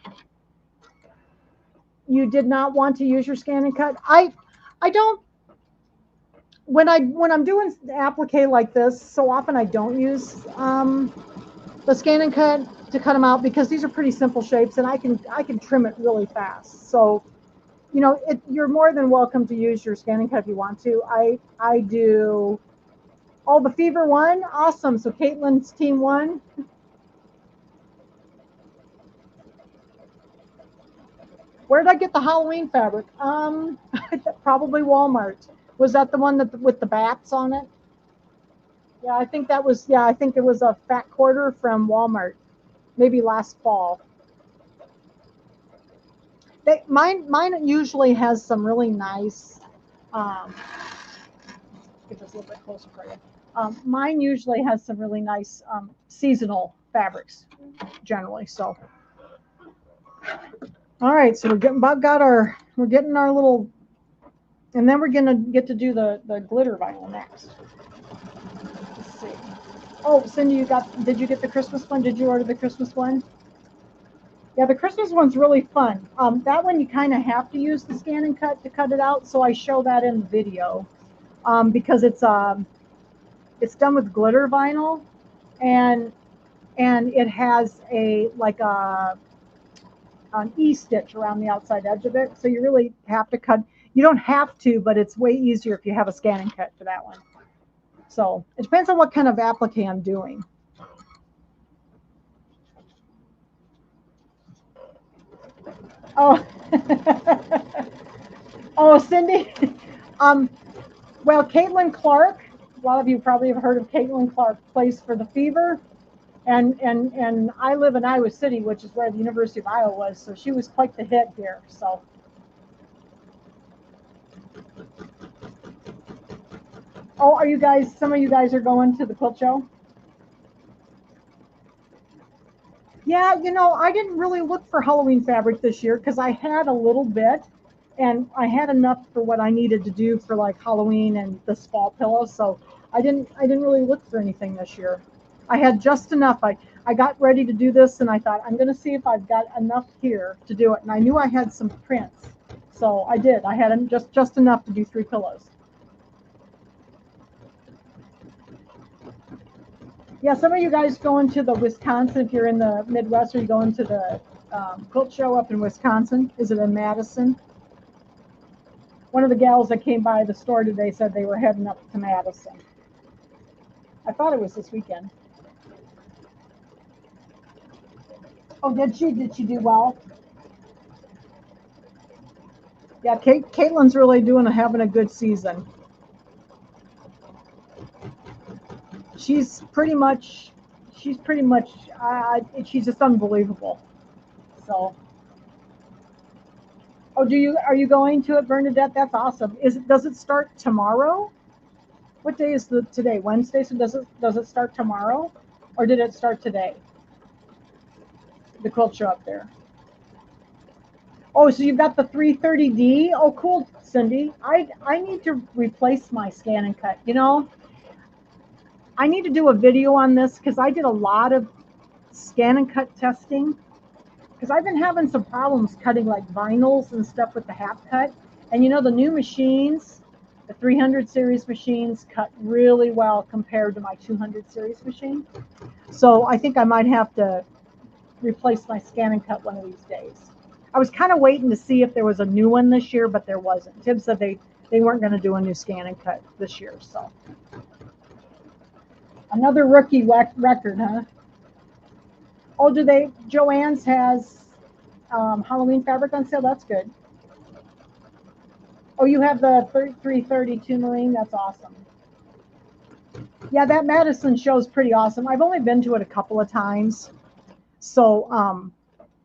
You did not want to use your scan and cut? I don't. When I'm doing applique like this, so often I don't use the scan and cut to cut them out because these are pretty simple shapes, and I can trim it really fast. So, you know, you're more than welcome to use your scan and cut if you want to. I do. Oh, the Fever won? Awesome. So Caitlin's team won. Where did I get the Halloween fabric? Probably Walmart. Was that the one with the bats on it? Yeah, I think that was, I think it was a fat quarter from Walmart, maybe last fall. Mine usually has some really nice, get this a little bit closer for you. Mine usually has some really nice seasonal fabrics, generally. So, all right, so we're getting our little, and then we're gonna get to do the glitter vinyl next. Let's see. Oh, Cindy, did you get the Christmas one? Did you order the Christmas one? Yeah, the Christmas one's really fun. That one you kind of have to use the scan and cut to cut it out, so I show that in the video because it's done with glitter vinyl, and it has an E-stitch around the outside edge of it, so you really have to cut. You don't have to, but it's way easier if you have a scan and cut for that one. So it depends on what kind of applique I'm doing. Oh, oh, Cindy. Well, Caitlin Clark. A lot of you probably have heard of Caitlin Clark. Plays for the Fever, and I live in Iowa City, which is where the University of Iowa was. So she was quite the hit here. So. Oh, are you guys? Some of you guys are going to the quilt show? Yeah, you know, I didn't really look for Halloween fabric this year because I had a little bit, and I had enough for what I needed to do for like Halloween and this fall pillow. So I didn't really look for anything this year. I had just enough. I got ready to do this, and I thought I'm going to see if I've got enough here to do it. And I knew I had some prints, so I did. I had just enough to do 3 pillows. Yeah, some of you guys going to the Wisconsin, if you're in the Midwest, are you going to the quilt show up in Wisconsin? Is it in Madison? One of the gals that came by the store today said they were heading up to Madison. I thought it was this weekend. Oh, did she do well? Yeah, Caitlin's really having a good season. She's pretty much, she's just unbelievable. So, oh, are you going to it, Bernadette? That's awesome. Does it start tomorrow? What day is today? Wednesday. So does it start tomorrow, or did it start today? The quilt show up there. Oh, so you've got the 330D. Oh, cool, Cindy. I need to replace my scan and cut. You know, I need to do a video on this because I did a lot of scan and cut testing, because I've been having some problems cutting like vinyls and stuff with the half cut. And you know, the new machines, the 300 series machines cut really well compared to my 200 series machine. So I think I might have to replace my scan and cut one of these days. I was kind of waiting to see if there was a new one this year, but there wasn't. Tim said they weren't going to do a new scan and cut this year. So another rookie record, huh? Oh, do they? Joann's has Halloween fabric on sale. That's good. Oh, you have the 332 Marine. That's awesome. Yeah, that Madison show is pretty awesome. I've only been to it a couple of times. So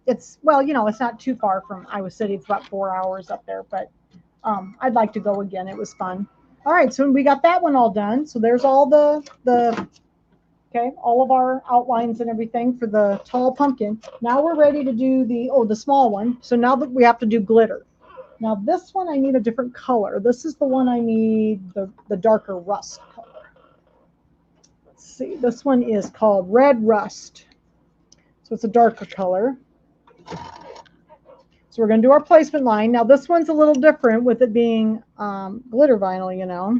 it's, well, you know, it's not too far from Iowa City. It's about 4 hours up there, but I'd like to go again. It was fun. All right, so we got that one all done. So there's all the okay, all of our outlines and everything for the tall pumpkin. Now we're ready to do the small one. So now that we have to do glitter. Now this one I need a different color. This is the one I need the darker rust color. Let's see, this one is called Red Rust. So it's a darker color. So we're going to do our placement line. Now this one's a little different with it being glitter vinyl, you know.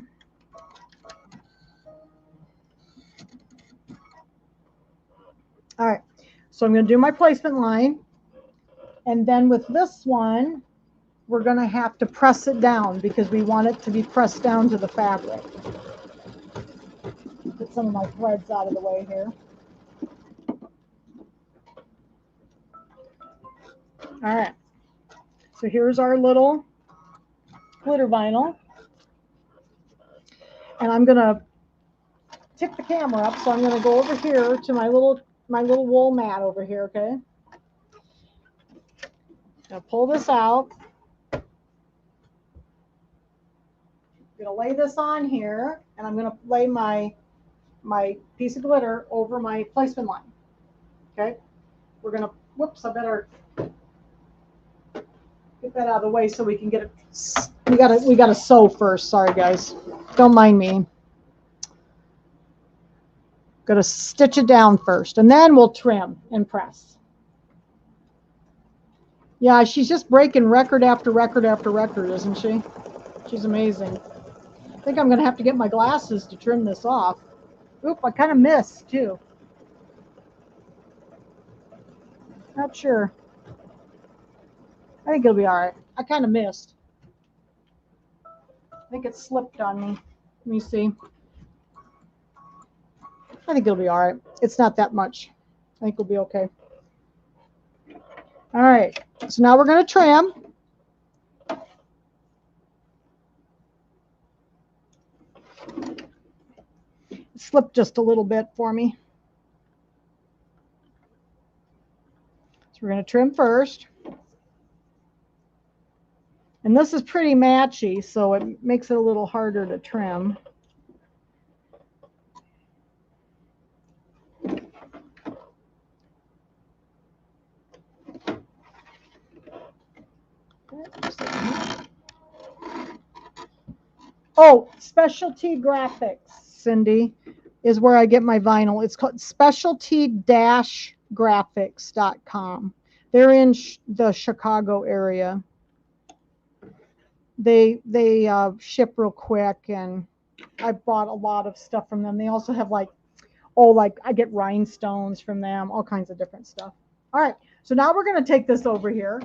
All right, so I'm going to do my placement line. And then with this one, we're going to have to press it down because we want it to be pressed down to the fabric. Get some of my threads out of the way here. All right, so here's our little glitter vinyl. And I'm going to tip the camera up, so I'm going to go over here to my little wool mat over here, okay? Now pull this out. I'm going to lay this on here, and I'm going to lay my piece of glitter over my placement line. Okay? We're going to, whoops, I better get that out of the way so we can get it. We got to sew first. Sorry, guys. Don't mind me. Got to stitch it down first, and then we'll trim and press. Yeah, she's just breaking record after record after record, isn't she? She's amazing. I think I'm going to have to get my glasses to trim this off. Oop, I kind of missed, too. Not sure. I think it'll be all right. I kind of missed. I think it slipped on me. Let me see. I think it'll be all right. It's not that much. I think we'll be okay. All right. So now we're going to trim. It slipped just a little bit for me. So we're going to trim first. And this is pretty matchy, so it makes it a little harder to trim. Oh, Specialty Graphics, Cindy, is where I get my vinyl. It's called specialty-graphics.com. They're in the Chicago area. They ship real quick, and I bought a lot of stuff from them. They also have like I get rhinestones from them, all kinds of different stuff. All right, so now we're going to take this over here.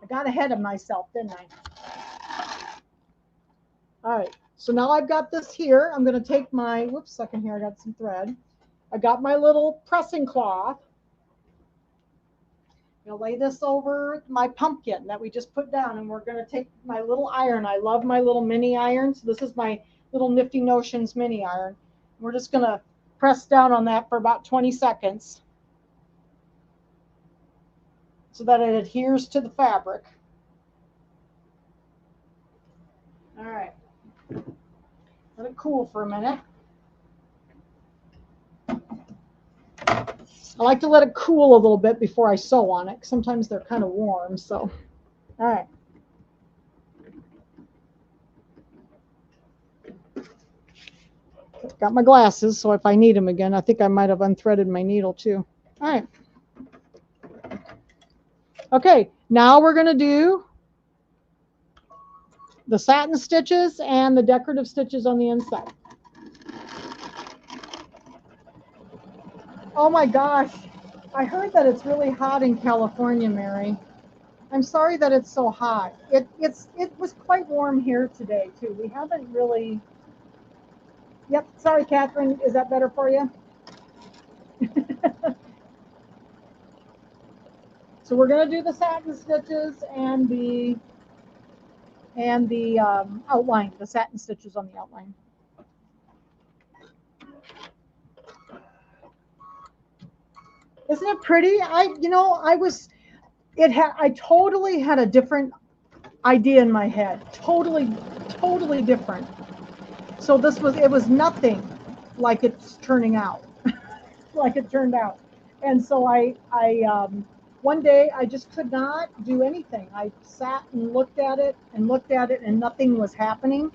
I got ahead of myself, didn't I? All right, so now I've got this here. I'm going to take my, whoops, second here, I got some thread. I got my little pressing cloth. I'm going to lay this over my pumpkin that we just put down, and we're going to take my little iron. I love my little mini iron. So this is my little Nifty Notions mini iron. We're just going to press down on that for about 20 seconds so that it adheres to the fabric. All right. Let it cool for a minute. I like to let it cool a little bit before I sew on it. Sometimes they're kind of warm, so. All right. Got my glasses, so if I need them again, I think I might have unthreaded my needle too. All right. Okay, now we're going to do the satin stitches and the decorative stitches on the inside. Oh my gosh, I heard that it's really hot in California, Mary. I'm sorry that it's so hot. It was quite warm here today too. We haven't really. Yep, sorry, Catherine. Is that better for you? So we're going to do the satin stitches and the outline, the satin stitches on the outline. Isn't it pretty? I totally had a different idea in my head. Totally different. So it was nothing like it's turning out, like it turned out. And so one day I just could not do anything. I sat and looked at it and nothing was happening.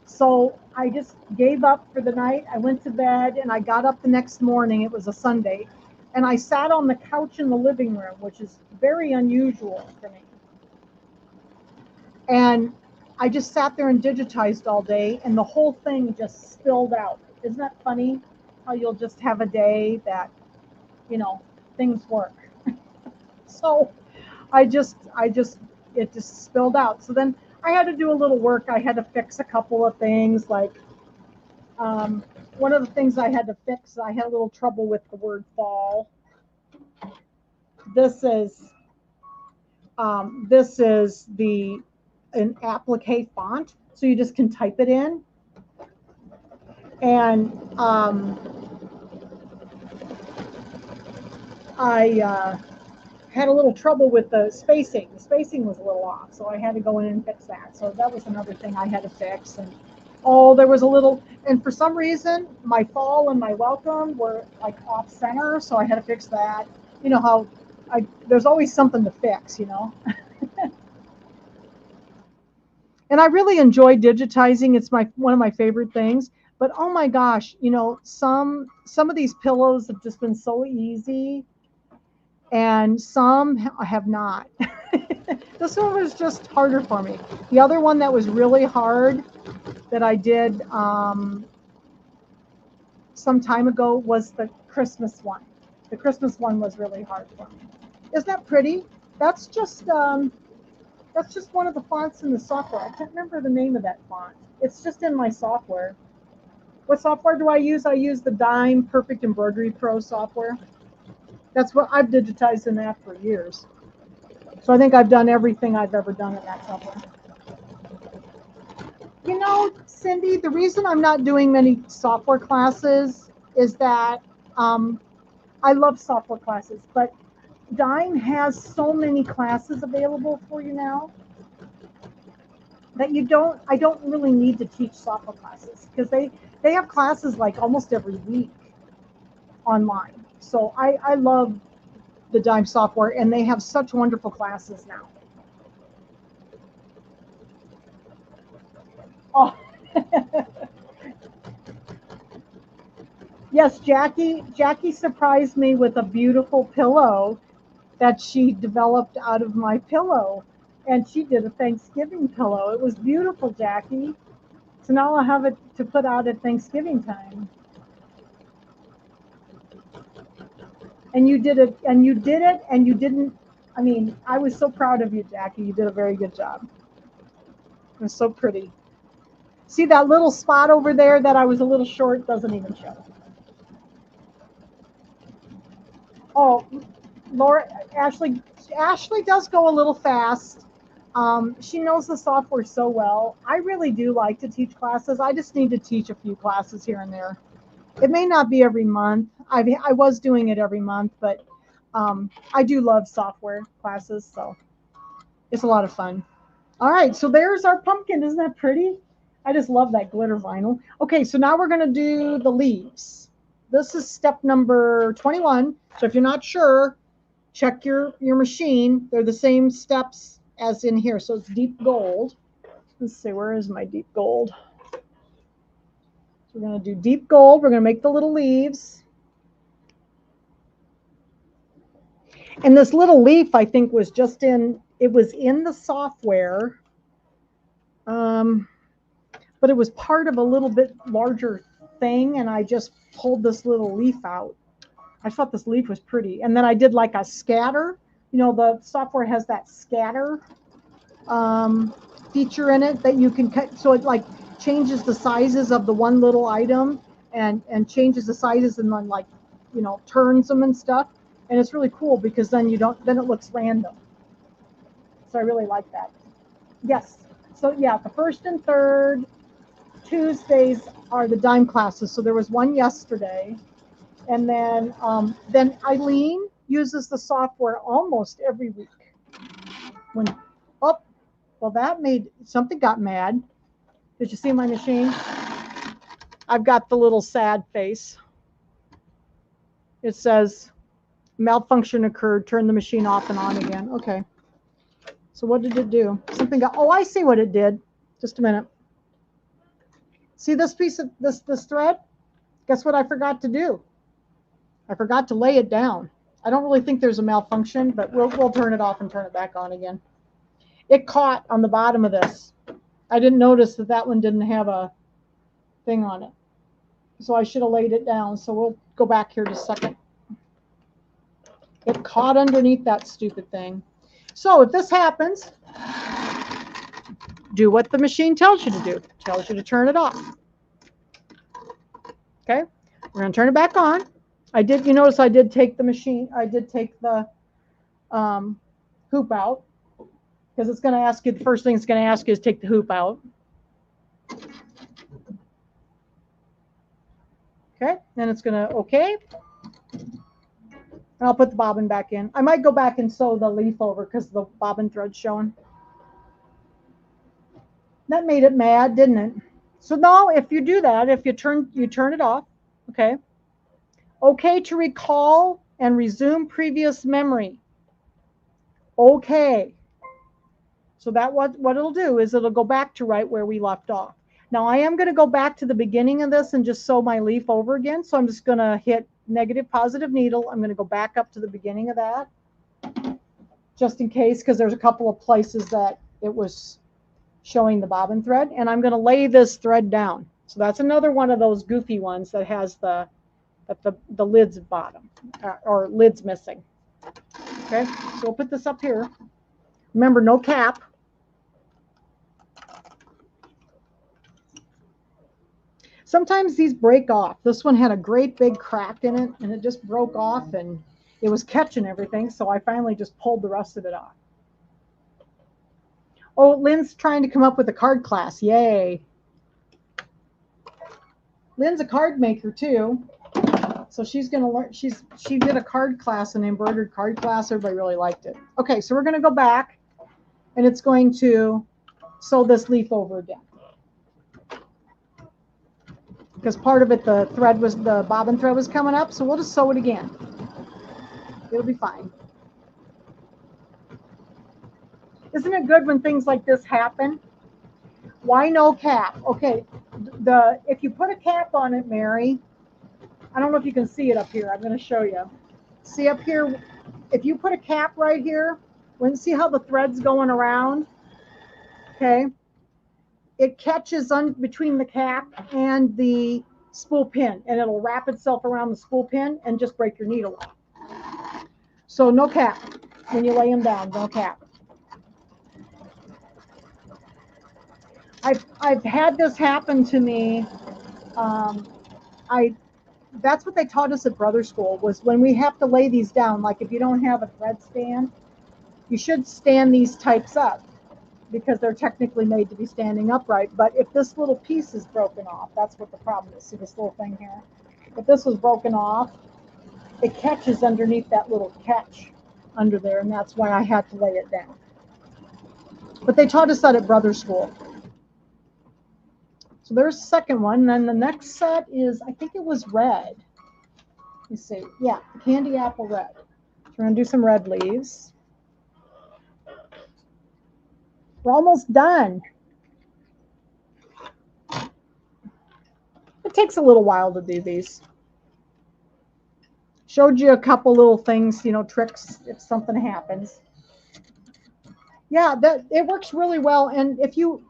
So I just gave up for the night. I went to bed and I got up the next morning. It was a Sunday. And I sat on the couch in the living room, which is very unusual for me. And I just sat there and digitized all day, and the whole thing just spilled out. Isn't that funny? How you'll just have a day that, things work. So it just spilled out. So then I had to do a little work. I had to fix a couple of things, like one of the things I had to fix, I had a little trouble with the word fall. This is an applique font, so you just can type it in. And I had a little trouble with the spacing. The spacing was a little off, so I had to go in and fix that. So that was another thing I had to fix. And there was a little, and for some reason, my fall and my welcome were like off center, so I had to fix that. You know how there's always something to fix, And I really enjoy digitizing. It's one of my favorite things. But oh my gosh, some of these pillows have just been so easy, and some have not. This one was just harder for me. The other one that was really hard that I did some time ago was the Christmas one. The Christmas one was really hard for me. Isn't that pretty? That's just one of the fonts in the software. I can't remember the name of that font. It's just in my software. What software do I use? I use the Dime Perfect Embroidery Pro software. That's what I've digitized in that for years. So I think I've done everything I've ever done in that software. Cindy, the reason I'm not doing many software classes is that I love software classes, but Dime has so many classes available for you now that I don't really need to teach software classes, because they have classes like almost every week online. So I love the Dime software, and they have such wonderful classes now. Oh. Yes, Jackie surprised me with a beautiful pillow that she developed out of my pillow, and she did a Thanksgiving pillow. It was beautiful, Jackie. So now I'll have it to put out at Thanksgiving time. And you did it, and you didn't. I mean, I was so proud of you, Jackie. You did a very good job. It was so pretty. See that little spot over there that I was a little short? Doesn't even show. Oh, Ashley does go a little fast. She knows the software so well. I really do like to teach classes. I just need to teach a few classes here and there. It may not be every month. I was doing it every month, but I do love software classes, so it's a lot of fun. All right, so there's our pumpkin. Isn't that pretty? I just love that glitter vinyl. Okay, so now we're going to do the leaves. This is step number 21. So if you're not sure, check your machine. They're the same steps as in here. So it's deep gold. Let's see, where is my deep gold? So we're going to do deep gold. We're going to make the little leaves. And this little leaf, I think, was just it was in the software. But it was part of a little bit larger thing, and I just pulled this little leaf out. I thought this leaf was pretty. And then I did like a scatter. You know, the software has that scatter feature in it that you can cut. So it like changes the sizes of the one little item and changes the sizes and then like, you know, turns them and stuff. And it's really cool because then then it looks random. So I really like that. Yes. So yeah, the first and third Tuesdays are the dime classes. So there was one yesterday. And then Eileen uses the software almost every week. Well, that made something got mad. Did you see my machine? I've got the little sad face. It says malfunction occurred. Turn the machine off and on again. Okay. So what did it do? Something got. Oh, I see what it did. Just a minute. See this piece of this thread? Guess what I forgot to do? I forgot to lay it down. I don't really think there's a malfunction, but we'll turn it off and turn it back on again. It caught on the bottom of this. I didn't notice that one didn't have a thing on it. So I should have laid it down. So we'll go back here just a second. It caught underneath that stupid thing. So if this happens, do what the machine tells you to do. It tells you to turn it off. Okay, we're going to turn it back on. You notice I did take the hoop out, because it's going to ask you, the first thing it's going to ask you is take the hoop out. Okay, then it's going to, okay. And I'll put the bobbin back in. I might go back and sew the leaf over because the bobbin thread's showing. That made it mad, didn't it? So now if you do that, if you turn it off, okay. Okay to recall and resume previous memory. Okay. So that what it'll do is it'll go back to right where we left off. Now I am going to go back to the beginning of this and just sew my leaf over again. So I'm just going to hit negative, positive needle. I'm going to go back up to the beginning of that, just in case, because there's a couple of places that it was showing the bobbin thread. And I'm going to lay this thread down. So that's another one of those goofy ones that has the lids bottom or lids missing. Okay, so we'll put this up here. Remember, no cap. Sometimes these break off. This one had a great big crack in it, and it just broke off, and it was catching everything, so I finally just pulled the rest of it off. Oh, Lynn's trying to come up with a card class. Yay. Lynn's a card maker, too. So she's going to learn. She did a card class, an embroidered card class. Everybody really liked it. Okay, so we're going to go back, and it's going to sew this leaf over again. Because part of it, the bobbin thread was coming up, so we'll just sew it again. It'll be fine. Isn't it good when things like this happen? Why no cap? Okay, if you put a cap on it, Mary, I don't know if you can see it up here. I'm going to show you. See up here, if you put a cap right here, see how the thread's going around? Okay. It catches between the cap and the spool pin, and it'll wrap itself around the spool pin and just break your needle off. So no cap. When you lay them down, no cap. I've had this happen to me. That's what they taught us at Brother School, was when we have to lay these down, like if you don't have a thread stand, you should stand these types up because they're technically made to be standing upright. But if this little piece is broken off, that's what the problem is. See this little thing here? If this was broken off, it catches underneath that little catch under there, and that's why I had to lay it down. But they taught us that at Brother School. So there's the second one. And then the next set is, I think it was red. Let me see. Yeah, the candy apple red. So we're going to do some red leaves. We're almost done. It takes a little while to do these. Showed you a couple little things, you know, tricks if something happens. Yeah, that it works really well. And if you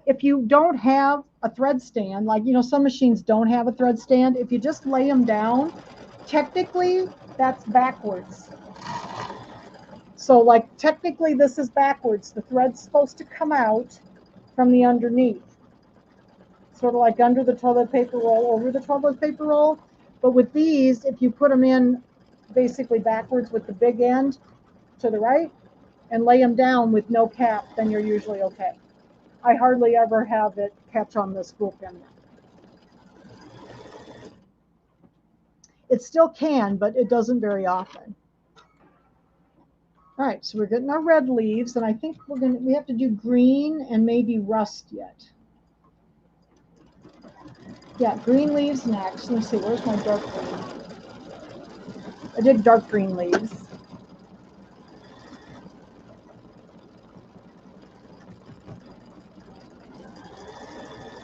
don't have a thread stand, like, you know, some machines don't have a thread stand, if you just lay them down, technically that's backwards. So like technically this is backwards. The thread's supposed to come out from the underneath. Sort of like under the toilet paper roll, over the toilet paper roll. But with these, if you put them in basically backwards with the big end to the right and lay them down with no cap, then you're usually okay. I hardly ever have it catch on the spool pin. It still can, but it doesn't very often. All right, so we're getting our red leaves, and I think we have to do green and maybe rust yet. Yeah, green leaves next. Let me see, where's my dark green? I did dark green leaves.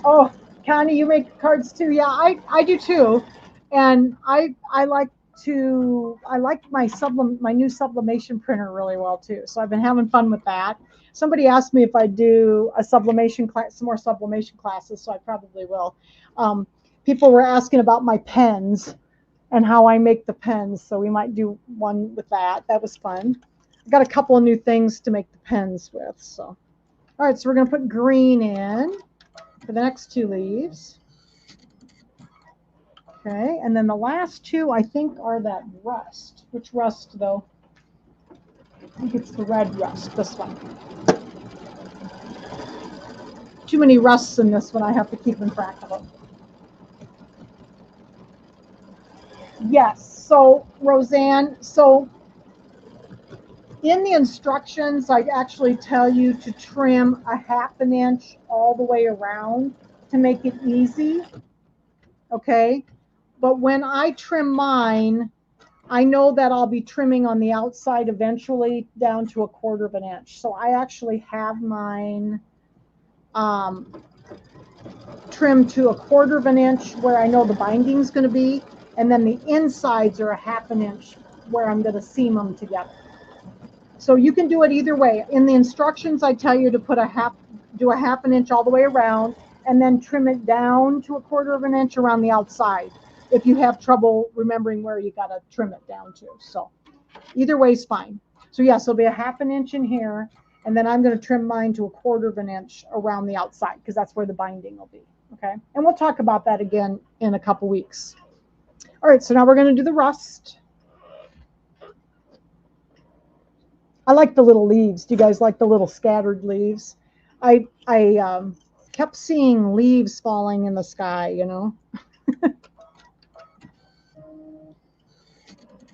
Oh, Connie, you make cards too? Yeah, I do too. And I like my new sublimation printer really well too. So I've been having fun with that. Somebody asked me if I do a sublimation class, some more sublimation classes, so I probably will. People were asking about my pens and how I make the pens, so we might do one with that. That was fun. I got a couple of new things to make the pens with. So, all right, so we're gonna put green in for the next two leaves. Okay, and then the last two I think are that rust. Which rust though? I think it's the red rust, this one. Too many rusts in this one, I have to keep in track of them. Yes, so Roseanne, so in the instructions, I actually tell you to trim a 1/2 inch all the way around to make it easy, okay? But when I trim mine, I know that I'll be trimming on the outside eventually down to 1/4 inch. So I actually have mine trimmed to 1/4 inch where I know the binding's going to be, and then the insides are a 1/2 inch where I'm going to seam them together. So you can do it either way. In the instructions, I tell you to put do a 1/2 inch all the way around, and then trim it down to 1/4 inch around the outside if you have trouble remembering where you got to trim it down to. So either way is fine. So yes, it'll be a 1/2 inch in here, and then I'm going to trim mine to 1/4 inch around the outside because that's where the binding will be. Okay, and we'll talk about that again in a couple weeks. All right, so now we're going to do the rust. I like the little leaves. Do you guys like the little scattered leaves? I kept seeing leaves falling in the sky, you know.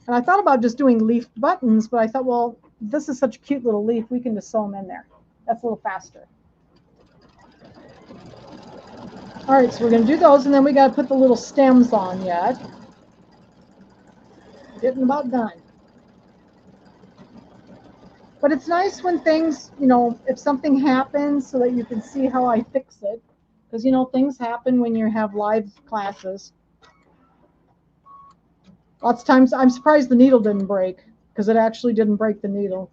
And I thought about just doing leaf buttons, but I thought, well, this is such a cute little leaf, we can just sew them in there. That's a little faster. All right, so we're going to do those, and then we got to put the little stems on yet. Getting about done. But it's nice when things, you know, if something happens so that you can see how I fix it. Because, you know, things happen when you have live classes. Lots of times, I'm surprised the needle didn't break, because it actually didn't break the needle.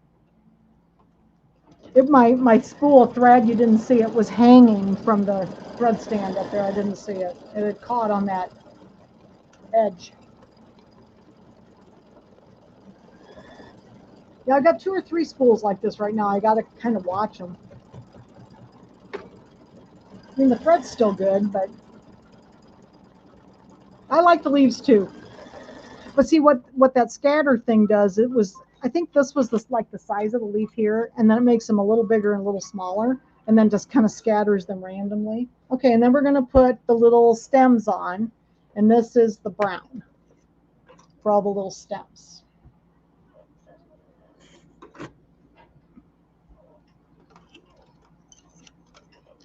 My spool of thread, you didn't see it, was hanging from the thread stand up there. I didn't see it. It had caught on that edge. Yeah, I've got 2 or 3 spools like this right now. I got to kind of watch them. I mean, the thread's still good, but I like the leaves too. But see what that scatter thing does, it was, I think this was like the size of the leaf here, and then it makes them a little bigger and a little smaller, and then just kind of scatters them randomly. Okay, and then we're going to put the little stems on, and this is the brown for all the little stems.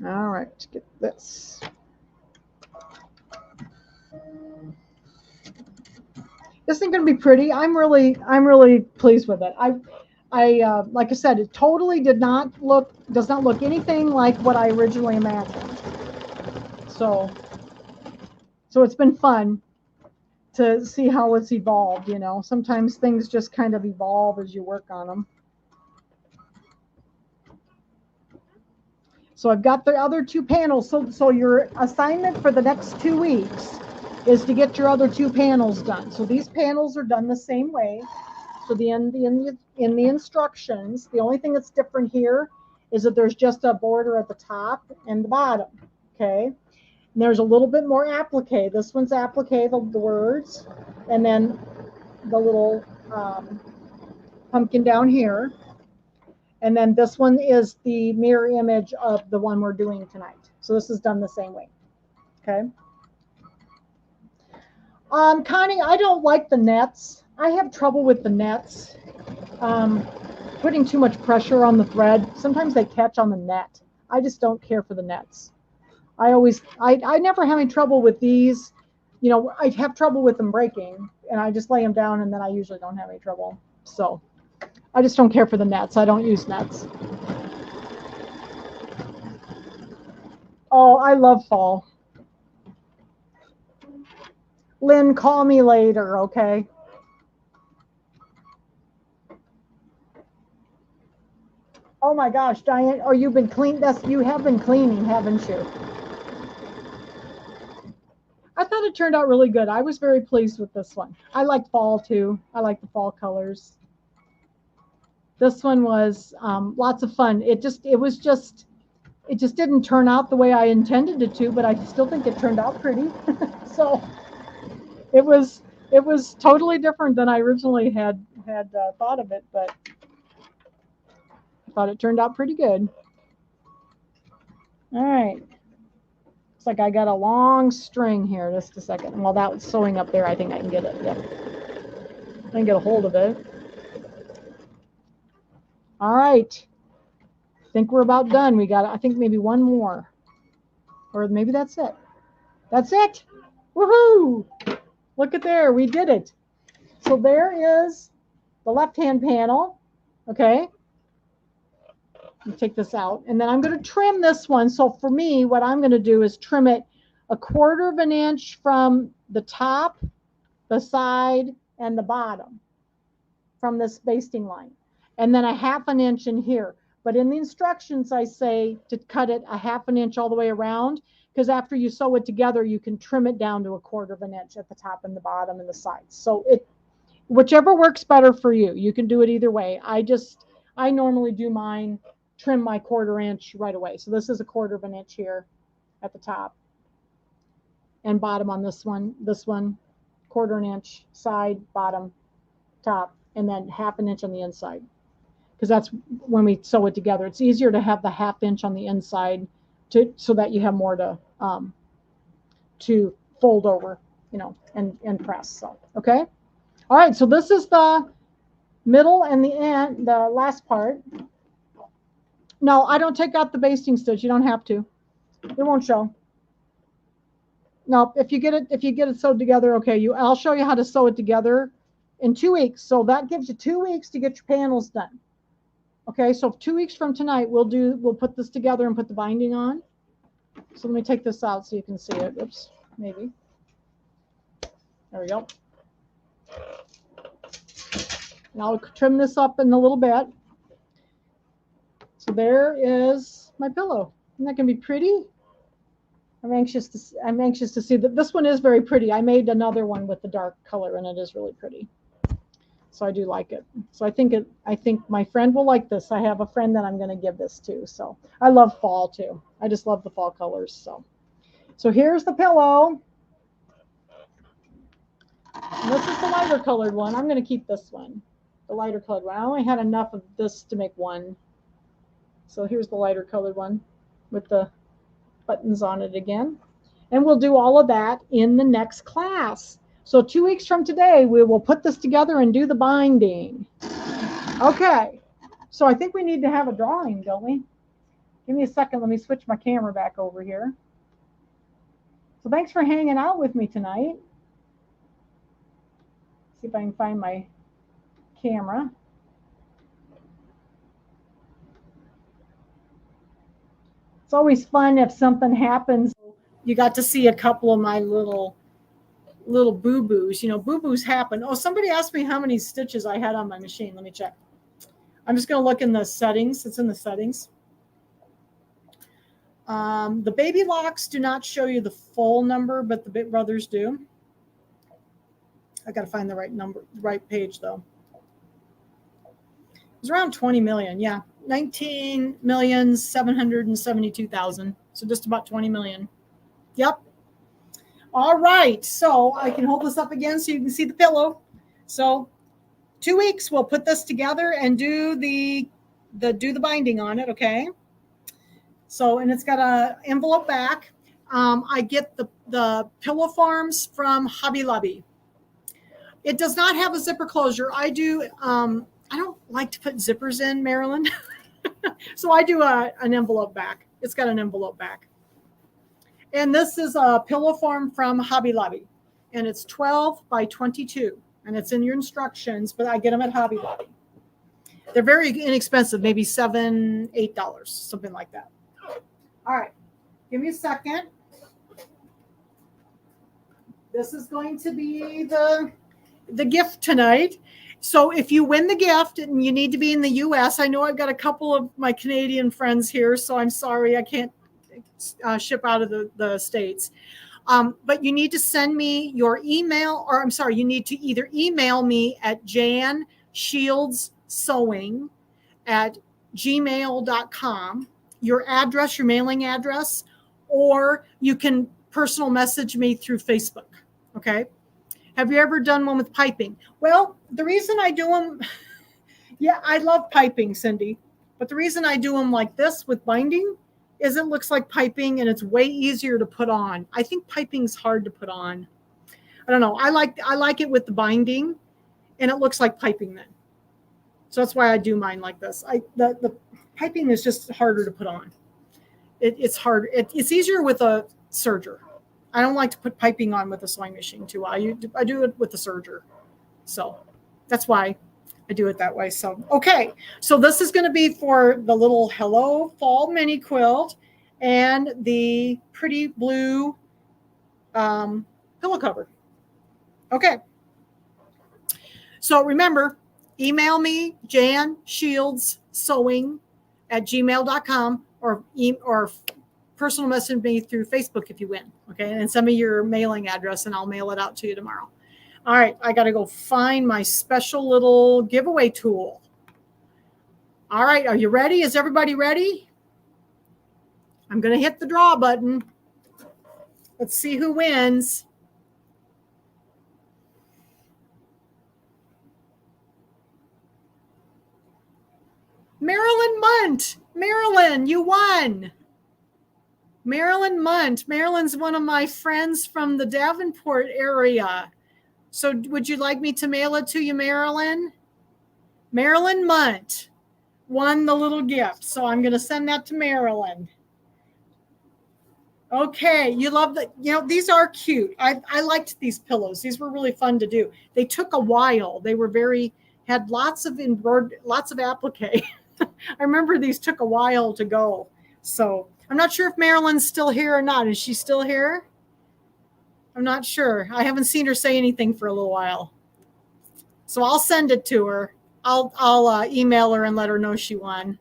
All right, get this. This thing's gonna be pretty. I'm really pleased with it. Like I said, it totally does not look anything like what I originally imagined. So it's been fun. to see how it's evolved, you know. Sometimes things just kind of evolve as you work on them. So I've got the other two panels. So your assignment for the next 2 weeks is to get your other two panels done. So these panels are done the same way. So in the instructions, the only thing that's different here is that there's just a border at the top and the bottom. Okay. And there's a little bit more applique. This one's applique, the words, and then the little pumpkin down here. And then this one is the mirror image of the one we're doing tonight. So this is done the same way. Okay. Connie, I don't like the nets. I have trouble with the nets. Putting too much pressure on the thread. Sometimes they catch on the net. I just don't care for the nets. I never have any trouble with these. You know, I have trouble with them breaking, and I just lay them down, and then I usually don't have any trouble. So I just don't care for the nets. I don't use nets. Oh, I love fall. Lynn, call me later, okay? Oh my gosh, Diane, oh, you've been clean. You have been cleaning, haven't you? I thought it turned out really good. I was very pleased with this one. I like fall too. I like the fall colors. This one was lots of fun. It just didn't turn out the way I intended it to, but I still think it turned out pretty. So it was totally different than I originally had thought of it, but I thought it turned out pretty good. All right. Looks like I got a long string here. Just a second. While that was sewing up there, I think I can get it. Yep. I can get a hold of it. All right. I think we're about done. We got, I think, maybe one more. Or maybe that's it. That's it. Woohoo! Look at there. We did it. So there is the left-hand panel. Okay. Let me take this out. And then I'm going to trim this one. So for me, what I'm going to do is trim it 1/4 of an inch from the top, the side, and the bottom from this basting line. And then 1/2 inch in here. But in the instructions, I say to cut it 1/2 inch all the way around, because after you sew it together, you can trim it down to 1/4 inch at the top and the bottom and the sides. So whichever works better for you. You can do it either way. I normally do mine, trim my 1/4 inch right away. So this is 1/4 inch here at the top and bottom on this one, 1/4 inch side, bottom, top, and then 1/2 inch on the inside. Because that's when we sew it together. It's easier to have the 1/2 inch on the inside so that you have more to fold over, you know, and press. So, okay. All right. So this is the middle and the end, the last part. No, I don't take out the basting stitch. You don't have to. It won't show. No, if you get it sewed together, okay. I'll show you how to sew it together in 2 weeks. So that gives you 2 weeks to get your panels done. Okay, so 2 weeks from tonight, we'll put this together and put the binding on. So let me take this out so you can see it. Oops, maybe. There we go. And I'll trim this up in a little bit. So there is my pillow. Isn't that going to be pretty? I'm anxious to see that. This one is very pretty. I made another one with the dark color, and it is really pretty. So I do like it. So I think my friend will like this. I have a friend that I'm going to give this to. So I love fall too. I just love the fall colors. So here's the pillow. And this is the lighter colored one. I'm going to keep this one, the lighter colored one. I only had enough of this to make one. So here's the lighter colored one with the buttons on it again. And we'll do all of that in the next class. So 2 weeks from today, we will put this together and do the binding. Okay. So I think we need to have a drawing, don't we? Give me a second. Let me switch my camera back over here. So thanks for hanging out with me tonight. See if I can find my camera. It's always fun if something happens. You got to see a couple of my little little boo-boos. You know, boo-boos happen. Oh, somebody asked me how many stitches I had on my machine. Let me check. I'm just going to look in the settings. It's in the settings. The baby locks do not show you the full number, but the Bit Brothers do. I got to find the right number, the right page though. It was around 20 million. Yeah. 19,772,000. So just about 20 million. Yep. All right. So I can hold this up again so you can see the pillow. So 2 weeks, we'll put this together and do the binding on it. Okay. So, and it's got a envelope back. I get the pillow forms from Hobby Lobby. It does not have a zipper closure. I do. I don't like to put zippers in, Marilyn. So I do an envelope back. It's got an envelope back. And this is a pillow form from Hobby Lobby. And it's 12 by 22. And it's in your instructions, but I get them at Hobby Lobby. They're very inexpensive, maybe $7, $8, something like that. All right. Give me a second. This is going to be the gift tonight. So if you win the gift and you need to be in the U.S., I know I've got a couple of my Canadian friends here, so I'm sorry I can't ship out of the States. But you need to send me your email, or I'm sorry, you need to either email me at janshieldsewing@gmail.com, your address, your mailing address, or you can personal message me through Facebook. Okay. Have you ever done one with piping? Well, the reason I do them, yeah, I love piping, Cindy, but the reason I do them like this with binding is it looks like piping and it's way easier to put on. I think piping's hard to put on. I don't know. I like it with the binding and it looks like piping then. So that's why I do mine like this. The piping is just harder to put on. It's hard. It's easier with a serger. I don't like to put piping on with a sewing machine too. I do it with the serger. So that's why I do it that way. So, okay. So this is going to be for the little Hello Fall mini quilt and the pretty blue pillow cover. Okay. So remember, email me, janshieldsewing@gmail.com or personal message me through Facebook if you win. Okay. And send me your mailing address and I'll mail it out to you tomorrow. All right. I got to go find my special little giveaway tool. All right. Are you ready? Is everybody ready? I'm going to hit the draw button. Let's see who wins. Marilyn Munt. Marilyn, you won. Marilyn Munt. Marilyn's one of my friends from the Davenport area. So would you like me to mail it to you, Marilyn? Marilyn Munt won the little gift. So I'm going to send that to Marilyn. Okay. You love the, these are cute. I liked these pillows. These were really fun to do. They took a while. They were had lots of embroidery, lots of applique. I remember these took a while to go. So I'm not sure if Marilyn's still here or not. Is she still here? I'm not sure. I haven't seen her say anything for a little while. So I'll send it to her. I'll email her and let her know she won.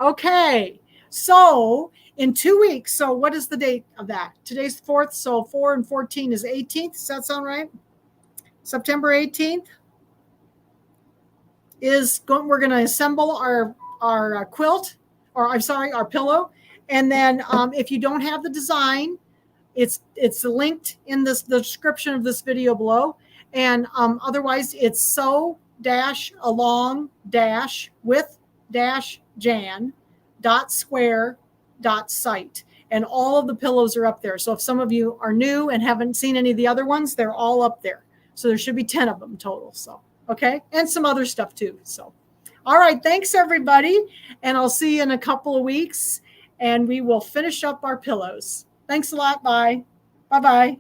Okay. So in 2 weeks. So what is the date of that? Today's 4th. So 4 and 14 is 18th. Does that sound right? September 18th we're going to assemble our quilt, or I'm sorry, our pillow. And then if you don't have the design, it's linked in the description of this video below. And otherwise it's sew-along-with-jan.square.site. And all of the pillows are up there. So if some of you are new and haven't seen any of the other ones, they're all up there. So there should be 10 of them total. So, okay. And some other stuff too. So, all right. Thanks everybody. And I'll see you in a couple of weeks and we will finish up our pillows. Thanks a lot. Bye. Bye-bye.